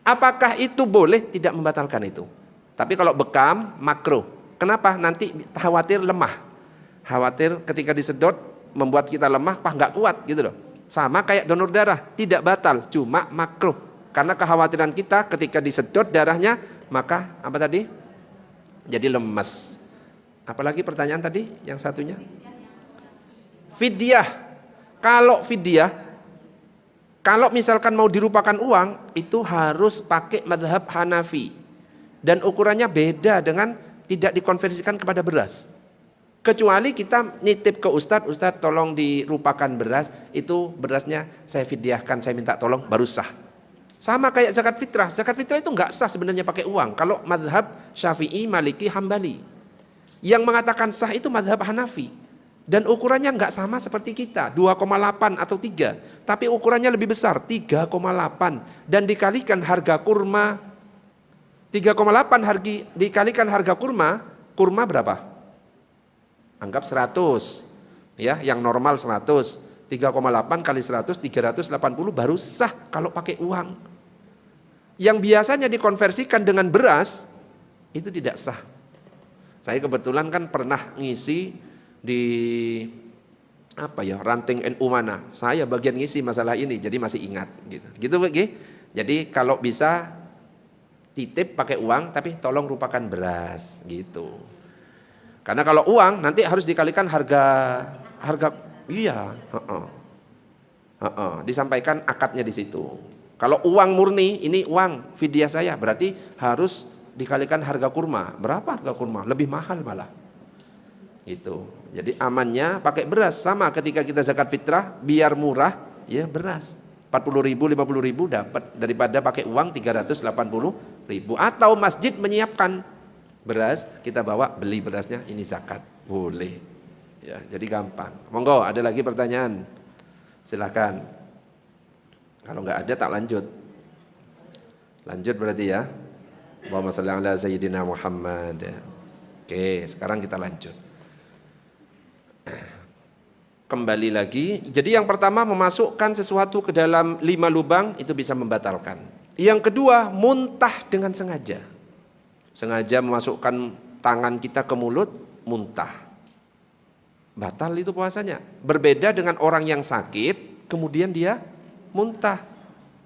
Apakah itu boleh? Tidak membatalkan itu. Tapi kalau bekam makruh. Kenapa? Nanti khawatir lemah. Khawatir ketika disedot membuat kita lemah, nggak kuat gitu loh. Sama kayak donor darah, tidak batal, cuma makruh. Karena kekhawatiran kita ketika disedot darahnya, maka apa tadi? Jadi lemas. Apalagi pertanyaan tadi yang satunya? Fidyah. Kalau fidyah, kalau misalkan mau dirupakan uang, itu harus pakai mazhab Hanafi. Dan ukurannya beda dengan tidak dikonversikan kepada beras. Kecuali kita nitip ke Ustadz tolong dirupakan beras, itu berasnya saya fidyahkan, saya minta tolong, baru sah. Sama kayak zakat fitrah. Zakat fitrah itu enggak sah sebenarnya pakai uang. Kalau mazhab Syafi'i, Maliki, Hambali. Yang mengatakan sah itu mazhab Hanafi. Dan ukurannya enggak sama seperti kita, 2,8 atau 3. Tapi ukurannya lebih besar, 3,8. Dan dikalikan harga kurma, 3,8 dikalikan harga kurma berapa? Anggap 100. ya, yang normal 100, 3,8 kali 100, 380 baru sah kalau pakai uang. Yang biasanya dikonversikan dengan beras, itu tidak sah. Saya kebetulan kan pernah ngisi di ranting NU mana. Saya bagian ngisi masalah ini, jadi masih ingat gitu. Gitu begini. Jadi kalau bisa titip pakai uang, tapi tolong rupakan beras gitu. Karena kalau uang nanti harus dikalikan harga iya, disampaikan akadnya di situ. Kalau uang murni, ini uang fidyah saya, berarti harus dikalikan harga kurma. Berapa harga kurma? Lebih mahal malah. Gitu. Jadi amannya pakai beras, sama ketika kita zakat fitrah biar murah, ya beras. 40.000, 50.000 dapat daripada pakai uang 380.000. Atau masjid menyiapkan beras, kita bawa beli berasnya, ini zakat, boleh. Ya, jadi gampang. Monggo, ada lagi pertanyaan? Silakan. Kalau nggak ada tak lanjut. Lanjut berarti ya. Allahumma shalli ala sayyidina Muhammad. Oke, sekarang kita lanjut. Kembali lagi. Jadi yang pertama, memasukkan sesuatu ke dalam 5 lubang itu bisa membatalkan. Yang kedua, muntah dengan sengaja. Sengaja memasukkan tangan kita ke mulut, muntah. Batal itu puasanya. Berbeda dengan orang yang sakit, kemudian dia muntah.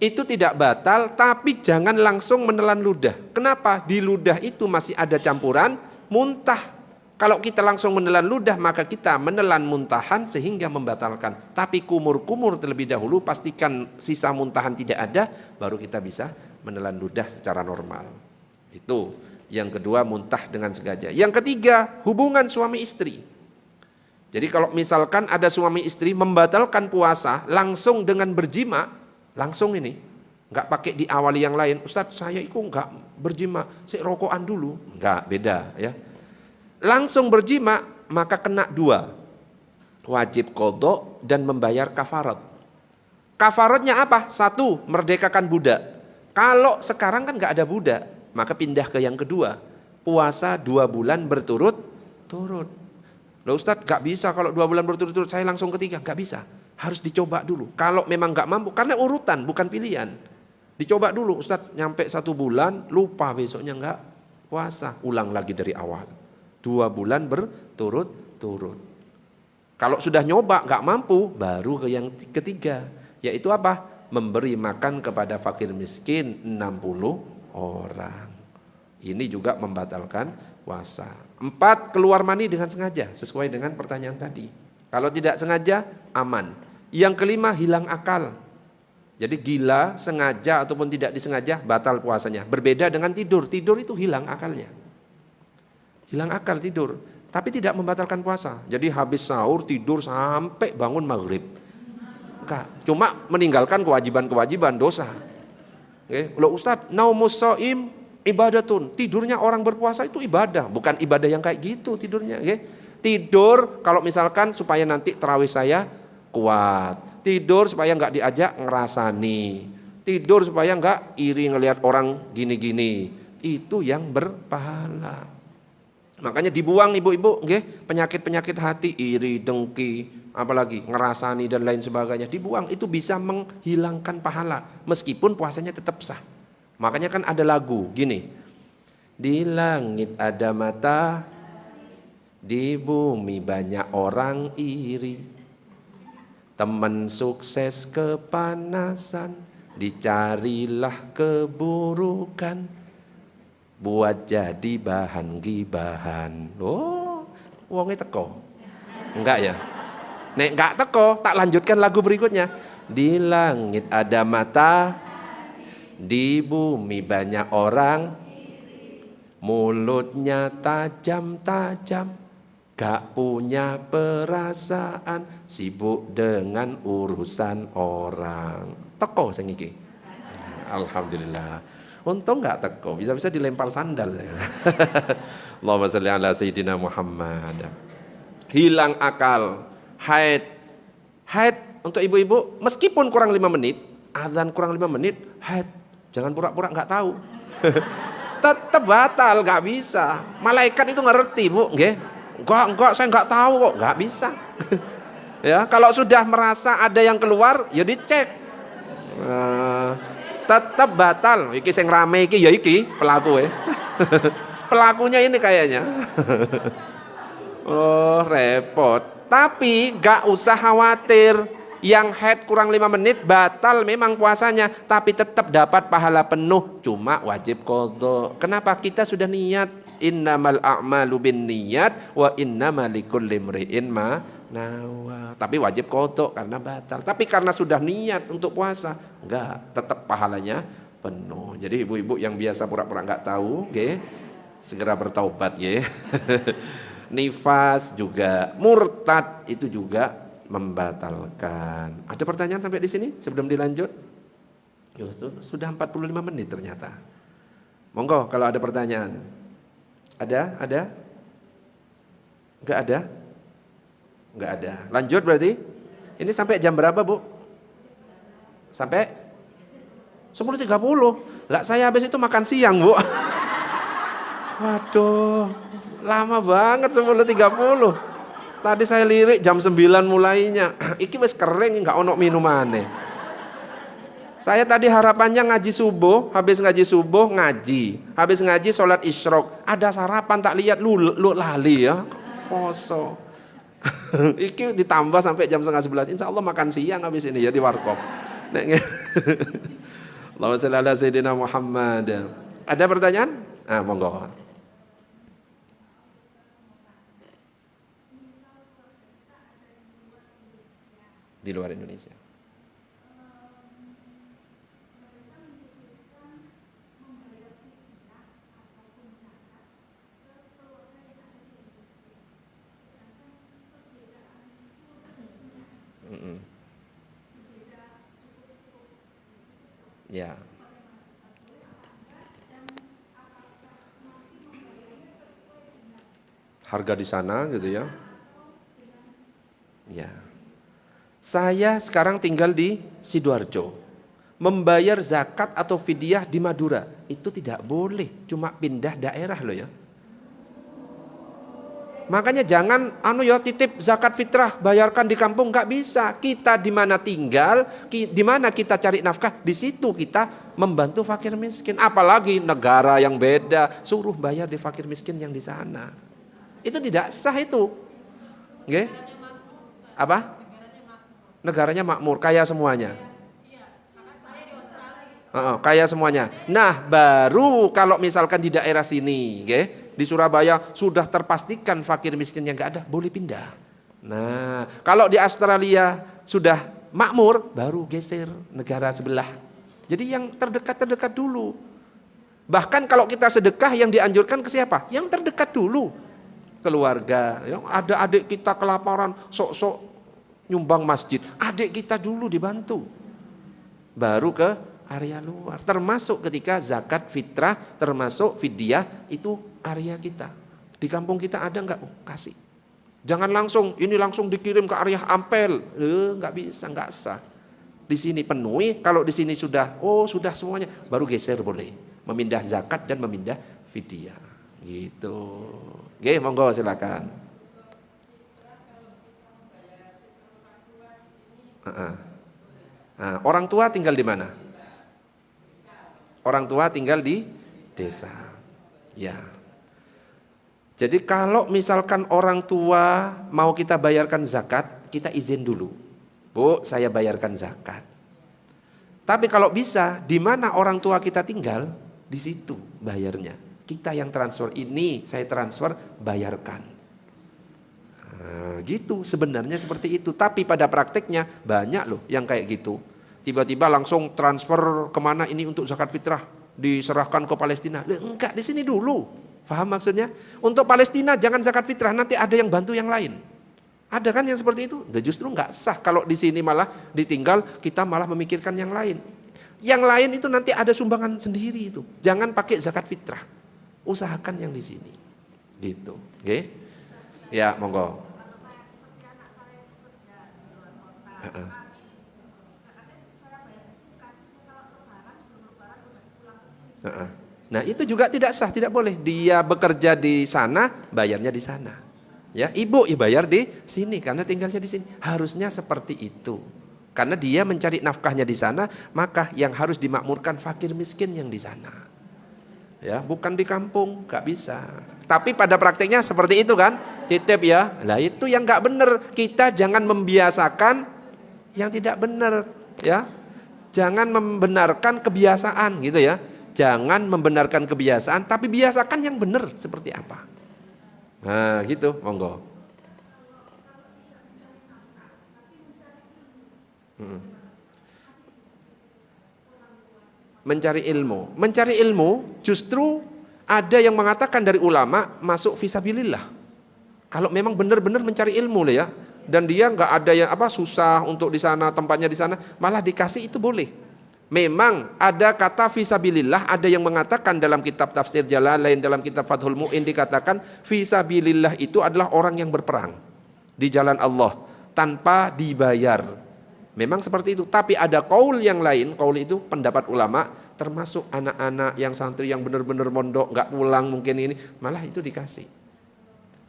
Itu tidak batal, tapi jangan langsung menelan ludah. Kenapa? Di ludah itu masih ada campuran muntah. Kalau kita langsung menelan ludah, maka kita menelan muntahan sehingga membatalkan. Tapi kumur-kumur terlebih dahulu, pastikan sisa muntahan tidak ada, baru kita bisa menelan ludah secara normal. Itu. Yang kedua, muntah dengan sengaja. Yang ketiga, hubungan suami istri. Jadi kalau misalkan ada suami istri membatalkan puasa langsung dengan berjima, langsung ini, nggak pakai diawali yang lain. Ustadz, saya itu nggak berjima, saya rokokan dulu. Nggak, beda ya. Langsung berjima, maka kena 2. Wajib qadha dan membayar kafarat. Kafaratnya apa? 1, merdekakan budak. Kalau sekarang kan nggak ada budak, maka pindah ke yang kedua. Puasa 2 bulan berturut-turut. Loh Ustadz, gak bisa kalau 2 bulan berturut-turut, saya langsung ketiga. Gak bisa, harus dicoba dulu. Kalau memang gak mampu, karena urutan bukan pilihan. Dicoba dulu, Ustadz nyampe 1 bulan, lupa besoknya gak puasa. Ulang lagi dari awal. 2 bulan berturut-turut. Kalau sudah nyoba gak mampu, baru ke yang ketiga. Yaitu apa? Memberi makan kepada fakir miskin 60 orang. Ini juga membatalkan puasa. 4, keluar mani dengan sengaja, sesuai dengan pertanyaan tadi. Kalau tidak sengaja, aman. Yang kelima, hilang akal. Jadi gila, sengaja ataupun tidak disengaja, batal puasanya. Berbeda dengan tidur. Tidur itu hilang akalnya. Hilang akal tidur. Tapi tidak membatalkan puasa. Jadi habis sahur, tidur sampai bangun maghrib. Enggak. Cuma meninggalkan kewajiban-kewajiban dosa. Oke. Loh Ustadz, naumus shaim ibadatun. Tidurnya orang berpuasa itu ibadah, bukan ibadah yang kayak gitu tidurnya. Okay? Tidur kalau misalkan supaya nanti tarawih saya kuat. Tidur supaya nggak diajak ngerasani. Tidur supaya nggak iri ngelihat orang gini-gini. Itu yang berpahala. Makanya dibuang ibu-ibu, okay? Penyakit-penyakit hati, iri, dengki, apalagi ngerasani dan lain sebagainya. Dibuang, itu bisa menghilangkan pahala. Meskipun puasanya tetap sah. Makanya kan ada lagu gini. Di langit ada mata, di bumi banyak orang iri. Teman sukses kepanasan, dicarilah keburukan, buat jadi bahan gibahan. Oh, wongnya teko. Enggak ya? Nek enggak teko, tak lanjutkan lagu berikutnya. Di langit ada mata, di bumi banyak orang, mulutnya tajam-tajam, gak punya perasaan, sibuk dengan urusan orang. Teko sing iki. Alhamdulillah. Untung gak teko, bisa-bisa dilempar sandal. Allahumma shalli ala sayyidina Muhammad. Hilang akal, haid. Haid untuk ibu-ibu meskipun kurang 5 menit, azan kurang 5 menit, haid. Jangan pura-pura nggak tahu. Tetap batal, nggak bisa. Malaikat itu ngerti, Bu, nggih. Enggak, saya nggak tahu kok, nggak bisa. Ya, kalau sudah merasa ada yang keluar, ya dicek. Tetap batal. Iki sing rame iki ya iki pelaku ya. Pelakunya ini kayaknya. Oh, repot. Tapi gak usah khawatir. Yang haid kurang 5 menit batal memang puasanya, tapi tetap dapat pahala penuh, cuma wajib qadha. Kenapa? Kita sudah niat. Innamal a'malu binniyat wa innamal likulli imri'in ma nawa. Tapi wajib qadha karena batal. Tapi karena sudah niat untuk puasa, enggak, tetap pahalanya penuh. Jadi ibu-ibu yang biasa pura-pura enggak tahu, nggih, segera bertaubat nggih. Nifas juga, murtad itu juga membatalkan. Ada pertanyaan sampai di sini sebelum dilanjut? Yo, sudah 45 menit ternyata. Monggo kalau ada pertanyaan. Ada? Enggak ada? Enggak ada. Lanjut berarti? Ini sampai jam berapa, Bu? Sampai 10.30. Lah saya habis itu makan siang, Bu. Waduh, lama banget 10.30. Tadi saya lirik jam 9 mulainya. Iki wis kering, enggak ono minumane. Saya tadi harapannya ngaji subuh, habis ngaji subuh ngaji. Habis ngaji sholat isyraq. Ada sarapan tak lihat lu lali ya. Poso. Iki ditambah sampai jam 10:30. Insyaallah makan siang habis ini ya di warkop. Allahumma shalli ala sayyidina Muhammad. Ada pertanyaan? Monggo. Di luar Indonesia. Ya. Harga di sana gitu ya. Ya. Saya sekarang tinggal di Sidoarjo. Membayar zakat atau fidyah di Madura itu tidak boleh, cuma pindah daerah loh ya. Makanya jangan titip zakat fitrah bayarkan di kampung, nggak bisa. Kita di mana tinggal, di mana kita cari nafkah, di situ kita membantu fakir miskin. Apalagi negara yang beda suruh bayar di fakir miskin yang di sana. Itu tidak sah itu. Oke? Apa? Negaranya makmur, kaya semuanya. Kaya semuanya. Nah, baru kalau misalkan di daerah sini, di Surabaya sudah terpastikan fakir miskin yang nggak ada, boleh pindah. Nah, kalau di Australia sudah makmur, baru geser negara sebelah. Jadi yang terdekat dulu. Bahkan kalau kita sedekah yang dianjurkan ke siapa? Yang terdekat dulu. Keluarga. Ada adik kita kelaparan, sok-sok nyumbang masjid, adik kita dulu dibantu, baru ke area luar. Termasuk ketika zakat fitrah, termasuk fidyah, itu area kita. Di kampung kita ada enggak? Kasih. Jangan langsung dikirim ke area Ampel, enggak bisa, enggak sah. Di sini penuhi, kalau di sini sudah semuanya, baru geser boleh, memindah zakat dan memindah fidyah. Gitu. Oke, monggo silakan. Orang tua tinggal di mana? Orang tua tinggal di desa. Ya. Jadi kalau misalkan orang tua mau kita bayarkan zakat, kita izin dulu. Bu, saya bayarkan zakat. Tapi kalau bisa, di mana orang tua kita tinggal, di situ bayarnya. Kita yang transfer ini, saya transfer, bayarkan. Gitu sebenarnya seperti itu. Tapi pada prakteknya banyak loh yang kayak gitu. Tiba-tiba langsung transfer kemana ini untuk zakat fitrah, diserahkan ke Palestina. Enggak, di sini dulu. Paham maksudnya? Untuk Palestina jangan zakat fitrah, nanti ada yang bantu yang lain. Ada kan yang seperti itu? Justru enggak sah kalau di sini malah ditinggal, kita malah memikirkan yang lain. Yang lain itu nanti ada sumbangan sendiri itu. Jangan pakai zakat fitrah. Usahakan yang di sini. Gitu. Oke? Ya, monggo. Nah itu juga tidak sah, tidak boleh. Dia bekerja di sana, bayarnya di sana. Ya, ibu bayar di sini karena tinggalnya di sini. Harusnya seperti itu. Karena dia mencari nafkahnya di sana, maka yang harus dimakmurkan fakir miskin yang di sana. Ya, bukan di kampung, nggak bisa. Tapi pada prakteknya seperti itu kan, titip ya. Nah itu yang nggak benar. Kita jangan membiasakan yang tidak benar, ya. Jangan membenarkan kebiasaan, gitu ya. Jangan membenarkan kebiasaan, tapi biasakan yang benar seperti apa. Nah gitu, monggo. Mencari ilmu justru ada yang mengatakan dari ulama masuk fisabilillah. Kalau memang benar-benar mencari ilmu lah ya, dan dia nggak ada yang susah untuk di sana, tempatnya di sana, malah dikasih, itu boleh. Memang ada kata fisabilillah, ada yang mengatakan dalam kitab tafsir Jalalain, dalam kitab Fathul Mu'in dikatakan fisabilillah itu adalah orang yang berperang di jalan Allah tanpa dibayar. Memang seperti itu, tapi ada qaul yang lain, qaul itu pendapat ulama, termasuk anak-anak yang santri yang benar-benar mondok, nggak pulang mungkin ini, malah itu dikasih.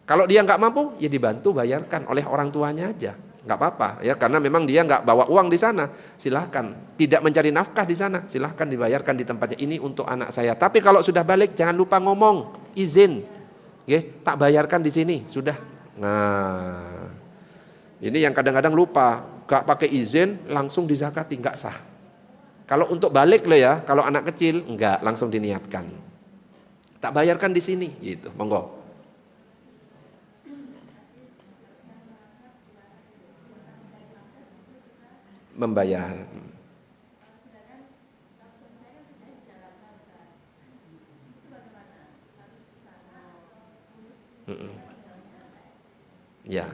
Kalau dia nggak mampu, ya dibantu bayarkan oleh orang tuanya aja. Nggak apa-apa ya, karena memang dia nggak bawa uang di sana, silahkan. Tidak mencari nafkah di sana, silahkan dibayarkan di tempatnya, ini untuk anak saya. Tapi kalau sudah balik jangan lupa ngomong izin, tak bayarkan di sini sudah. Nah ini yang kadang-kadang lupa, nggak pakai izin langsung dizakati, nggak sah. Kalau untuk balik loh ya, kalau anak kecil nggak langsung diniatkan, tak bayarkan di sini, gitu. Monggo. Membayar. Ya.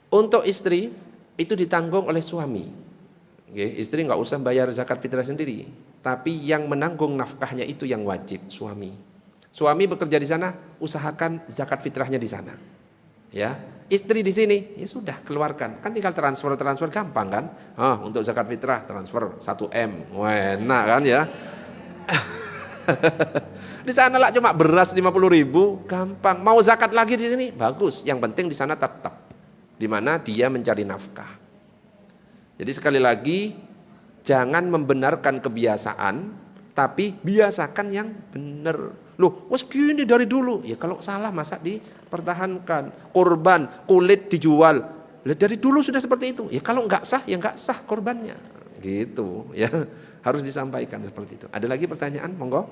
Untuk istri itu ditanggung oleh suami. Istri nggak usah bayar zakat fitrah sendiri, tapi yang menanggung nafkahnya itu yang wajib suami. Suami bekerja di sana, usahakan zakat fitrahnya di sana. Ya, istri di sini, ya sudah keluarkan. Kan tinggal transfer gampang kan? Untuk zakat fitrah transfer 1M, enak kan ya? Di sana lah cuma beras 50.000, gampang. Mau zakat lagi di sini, bagus. Yang penting di sana tetap, di mana dia mencari nafkah. Jadi sekali lagi, jangan membenarkan kebiasaan, tapi biasakan yang benar. Loh, wes gini dari dulu. Ya kalau salah masa dipertahankan. Korban, kulit dijual. Dari dulu sudah seperti itu. Ya kalau nggak sah, ya nggak sah korbannya. Gitu ya. Harus disampaikan seperti itu. Ada lagi pertanyaan? Monggo.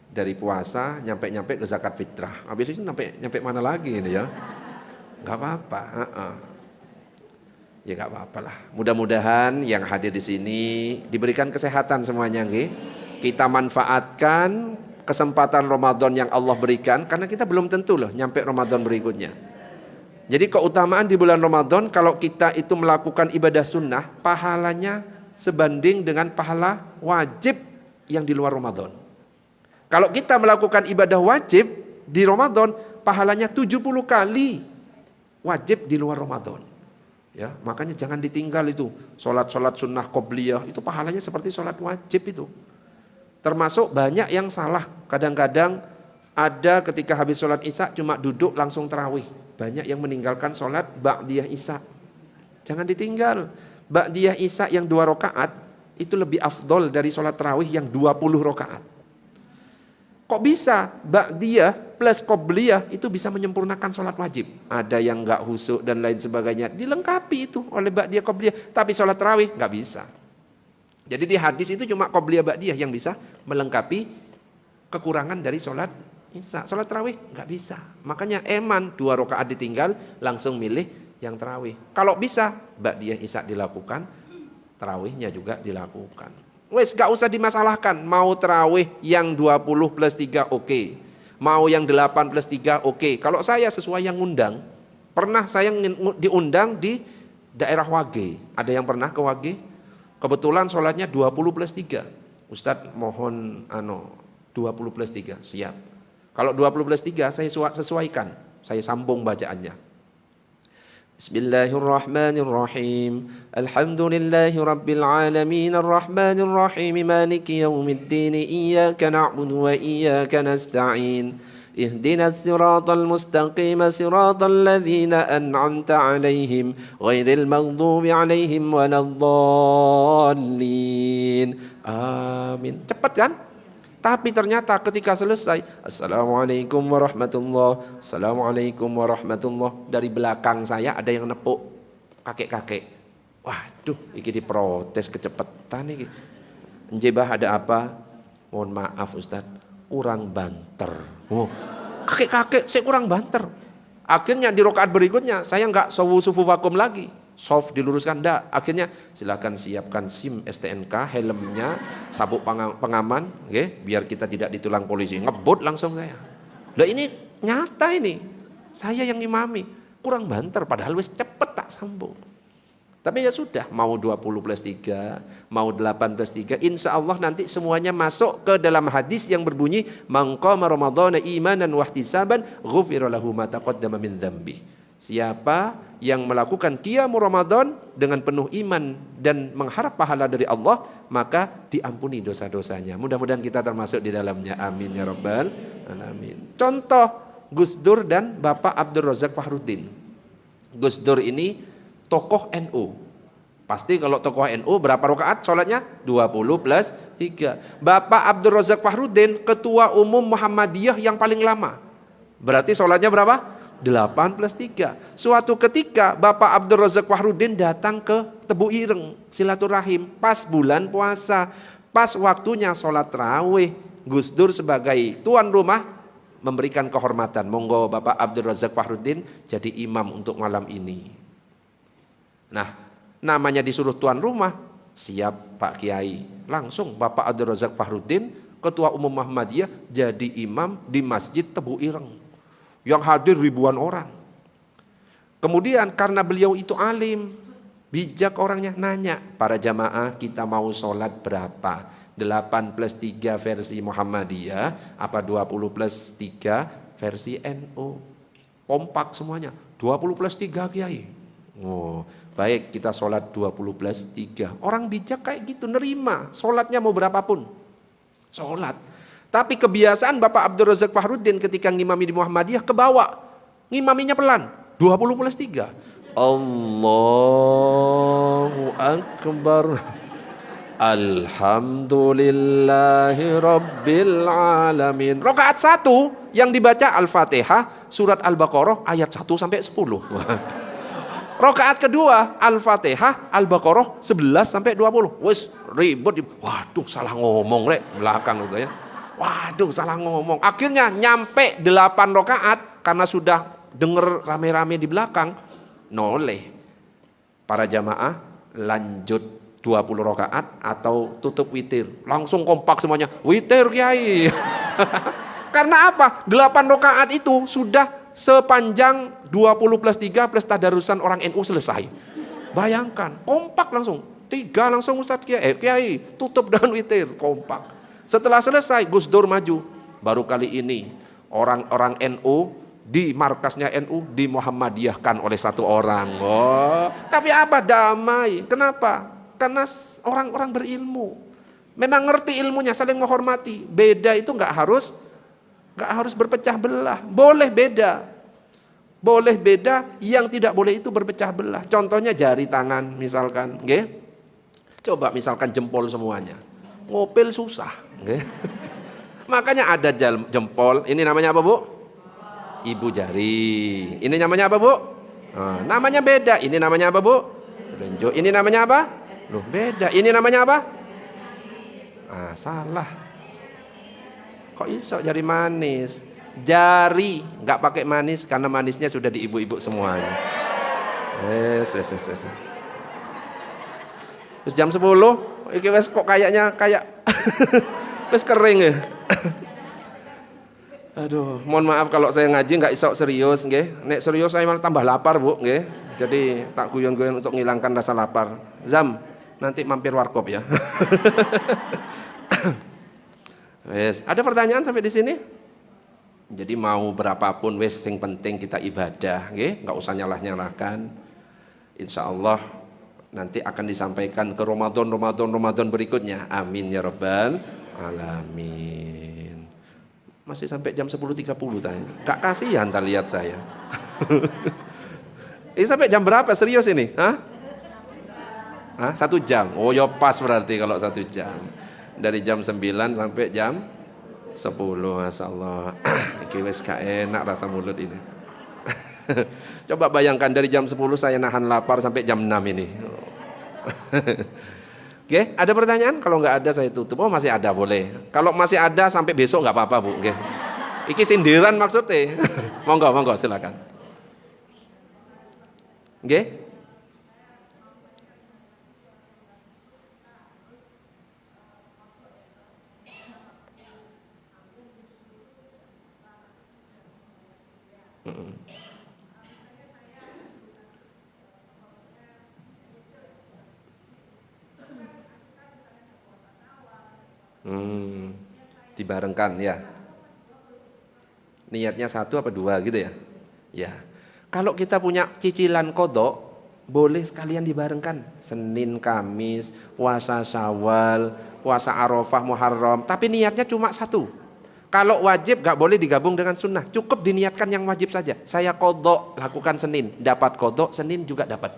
Dari puasa nyampe ke zakat fitrah. Habis itu nyampe mana lagi ini ya? Nggak apa-apa. Ya nggak apa-apa lah. Mudah-mudahan yang hadir di sini diberikan kesehatan semuanya, nggih. Kita manfaatkan kesempatan Ramadan yang Allah berikan, karena kita belum tentu loh nyampe Ramadan berikutnya. Jadi keutamaan di bulan Ramadan, kalau kita itu melakukan ibadah sunnah, pahalanya sebanding dengan pahala wajib yang di luar Ramadan. Kalau kita melakukan ibadah wajib di Ramadan, pahalanya 70 kali wajib di luar Ramadan. Ya, makanya jangan ditinggal itu. Salat-salat sunnah qobliyah itu pahalanya seperti salat wajib itu. Termasuk banyak yang salah. Kadang-kadang ada ketika habis salat Isya cuma duduk langsung tarawih. Banyak yang meninggalkan salat ba'diyah Isya. Jangan ditinggal. Ba'diyah Isya yang 2 rakaat itu lebih afdol dari salat tarawih yang 20 rakaat. Kok bisa ba'diyah plus qobliyah itu bisa menyempurnakan sholat wajib? Ada yang nggak husuk dan lain sebagainya, dilengkapi itu oleh ba'diyah qobliyah. Tapi sholat tarawih nggak bisa. Jadi di hadis itu cuma qobliyah ba'diyah yang bisa melengkapi kekurangan dari sholat isya. Sholat tarawih nggak bisa. Makanya 2 rakaat ditinggal, langsung milih yang tarawih. Kalau bisa ba'diyah isya dilakukan, tarawihnya juga dilakukan. Wes gak usah dimasalahkan, mau tarawih yang 20 plus 3 oke. Mau yang 8 plus 3 oke. Kalau saya sesuai yang ngundang. Pernah saya diundang di daerah Wage. Ada yang pernah ke Wage? Kebetulan sholatnya 20 plus 3. Ustadz mohon 20 plus 3, siap. Kalau 20 plus 3 saya sesuaikan, saya sambung bacaannya. Bismillahirrahmanirrahim. Alhamdulillahi rabbil alamin arrahmanir rahim maliki yaumiddin iyyaka na'budu wa iyyaka nasta'in Ihdinas siratal mustaqim siratal ladzina an'amta 'alaihim ghairil maghdubi 'alaihim waladdallin. Amin. Cepat kan? Tapi ternyata ketika selesai, Assalamualaikum warahmatullahi, Assalamualaikum warahmatullahi, dari belakang saya ada yang nepuk kakek-kakek. Waduh, iki diprotes kecepetan iki. Njebah ada apa? Mohon maaf Ustaz, kurang banter. Oh, kakek-kakek saya kurang banter. Akhirnya di rakaat berikutnya saya enggak sufu vakum lagi. Soft diluruskan enggak. Akhirnya silakan siapkan SIM STNK, helmnya, sabuk pengaman, okay? Biar kita tidak ditilang polisi. Ngebut langsung saya. Lah ini nyata ini. Saya yang imami, kurang banter padahal wis cepet tak sambung. Tapi ya sudah, mau 20+3, mau 8+3, insya Allah nanti semuanya masuk ke dalam hadis yang berbunyi man qama ramadhana imanan wahtisaban ghufira lahu ma taqaddama min dzambi. Siapa yang melakukan qiyamul Ramadan dengan penuh iman dan mengharap pahala dari Allah, maka diampuni dosa-dosanya. Mudah-mudahan kita termasuk di dalamnya. Amin ya rabbal alamin. Contoh Gus Dur dan Bapak Abdul Razak Fakhruddin. Gus Dur ini tokoh NU. Pasti kalau tokoh NU berapa rakaat sholatnya? 20+3. Bapak Abdul Razak Fakhruddin ketua umum Muhammadiyah yang paling lama. Berarti sholatnya berapa? 8+3. Suatu ketika Bapak Abdul Razak Fakhruddin datang ke Tebu Ireng silaturahim pas bulan puasa, pas waktunya sholat tarawih. Gus Dur sebagai tuan rumah memberikan kehormatan, monggo Bapak Abdul Razak Fakhruddin jadi imam untuk malam ini. Nah, namanya disuruh tuan rumah, siap Pak Kiai. Langsung Bapak Abdul Razak Fakhruddin, ketua umum Muhammadiyah, jadi imam di Masjid Tebu Ireng. Yang hadir ribuan orang. Kemudian karena beliau itu alim, bijak orangnya, nanya, para jamaah kita mau sholat berapa? 8+3 versi Muhammadiyah, apa 20+3 versi NU? Kompak semuanya, 20+3 Kiai. Oh, baik kita sholat 20+3. Orang bijak kayak gitu, nerima. Sholatnya mau berapapun. Sholat. Tapi kebiasaan Bapak Abdul Razak Fakhruddin ketika ngimami di Muhammadiyah kebawa. Ngimaminya pelan. 20+3. Allahu Akbar. Alhamdulillahi Rabbil Alamin. Rakaat 1 yang dibaca Al-Fatihah, surat Al-Baqarah ayat 1-10. Rakaat kedua Al-Fatihah, Al-Baqarah 11-20. Wes ribut. Waduh salah ngomong rek belakang itu ya. Waduh salah ngomong. Akhirnya nyampe 8 rakaat karena sudah denger rame-rame di belakang. Noleh. Para jamaah lanjut 20 rakaat atau tutup witir. Langsung kompak semuanya. Witir Kiai. Karena apa? 8 rakaat itu sudah sepanjang 20+3 plus tadarusan orang NU selesai. Bayangkan, kompak langsung. 3 langsung Ustaz Kiai, tutup dengan witir, kompak. Setelah selesai Gus Dur maju. Baru kali ini orang-orang NU di markasnya NU dimuhammadiyahkan oleh satu orang. Oh, tapi apa? Damai. Kenapa? Karena orang-orang berilmu. Memang ngerti ilmunya, saling menghormati. Beda itu nggak harus berpecah belah. Boleh beda. Boleh beda, yang tidak boleh itu berpecah belah. Contohnya jari tangan misalkan, nggih. Coba misalkan jempol semuanya. Ngopil susah. Okay. Makanya ada jempol. Ini namanya apa Bu? Ibu jari. Ini namanya apa Bu? Nah, namanya beda. Ini namanya apa Bu? Telunjuk. Ini namanya apa? Loh beda. Ini namanya apa? Ah salah. Kok iso jari manis? Jari nggak pakai manis karena manisnya sudah di ibu-ibu semuanya. Yes. Terus jam 10, iki wes kok kayaknya wes kering ya. Aduh, mohon maaf kalau saya ngaji nggak iso serius, nggih. Nek serius saya malah tambah lapar, Bu, nggih. Jadi tak guyon-guyon untuk menghilangkan rasa lapar. Zam, nanti mampir warkop ya. Wes, ada pertanyaan sampai di sini? Jadi mau berapapun wes yang penting kita ibadah, nggih, enggak usah nyalah-nyalahkan. Insyaallah nanti akan disampaikan ke Ramadan berikutnya. Amin ya rabbal alamin. Masih sampai jam 10.30 tadi. Gak kasihan tak lihat saya. Ini sampai jam berapa? Serius ini? Hah? 1 jam. Oh ya pas berarti kalau 1 jam. Dari jam 9 sampai jam 10. Masya Allah. Ini wes gak enak rasa mulut ini. Coba bayangkan dari jam 10 saya nahan lapar sampai jam 6 ini. Oke, ada pertanyaan? Kalau nggak ada saya tutup. Oh masih ada, boleh. Kalau masih ada sampai besok nggak apa-apa, Bu. Oke. Iki sindiran maksudnya. Monggo, silakan. Oke. Dibarengkan ya. Niatnya 1 apa 2 gitu ya? Ya. Kalau kita punya cicilan qadha, boleh sekalian dibarengkan. Senin, Kamis, puasa Syawal, puasa Arafah, Muharram, tapi niatnya cuma 1. Kalau wajib gak boleh digabung dengan sunnah. Cukup diniatkan yang wajib saja. Saya qadha lakukan Senin, dapat qadha Senin juga dapat.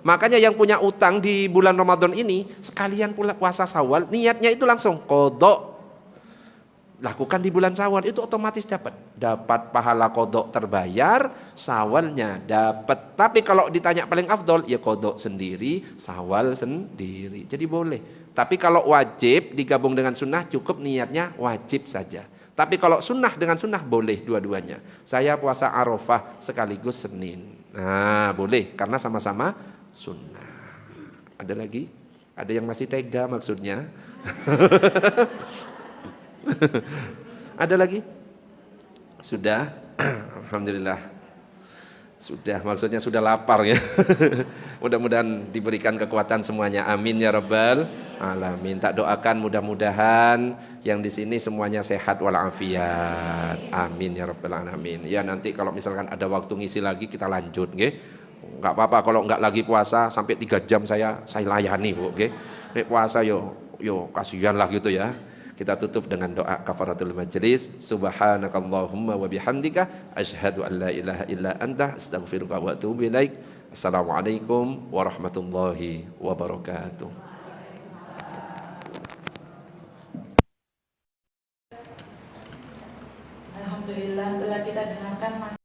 Makanya yang punya utang di bulan Ramadan ini sekalian pula puasa Syawal, niatnya itu langsung qadha. Lakukan di bulan Syawal itu otomatis dapat pahala qadha terbayar, Syawalnya dapat. Tapi kalau ditanya paling afdol ya qadha sendiri, Syawal sendiri. Jadi boleh. Tapi kalau wajib digabung dengan sunnah cukup niatnya wajib saja. Tapi kalau sunnah dengan sunnah boleh dua-duanya. Saya puasa Arafah sekaligus Senin. Nah, boleh karena sama-sama sunnah. Ada lagi? Ada yang masih tega maksudnya? Ada lagi? Sudah? Alhamdulillah. Sudah, maksudnya sudah lapar ya. Mudah-mudahan diberikan kekuatan semuanya. Amin ya rabbal alamin. Tak doakan mudah-mudahan yang di sini semuanya sehat walafiat. Amin ya rabbal alamin. Ya nanti kalau misalkan ada waktu ngisi lagi kita lanjut, nggih. Enggak apa-apa kalau enggak lagi puasa sampai 3 jam saya layani, Bu, nggih. Nek puasa yo kasihan lah gitu ya. Kita tutup dengan doa kafaratul majlis. Subhanakallahumma wa bihamdika asyhadu an la ilaha illa anta astaghfiruka wa atubu ilaik. Assalamualaikum warahmatullahi wabarakatuh.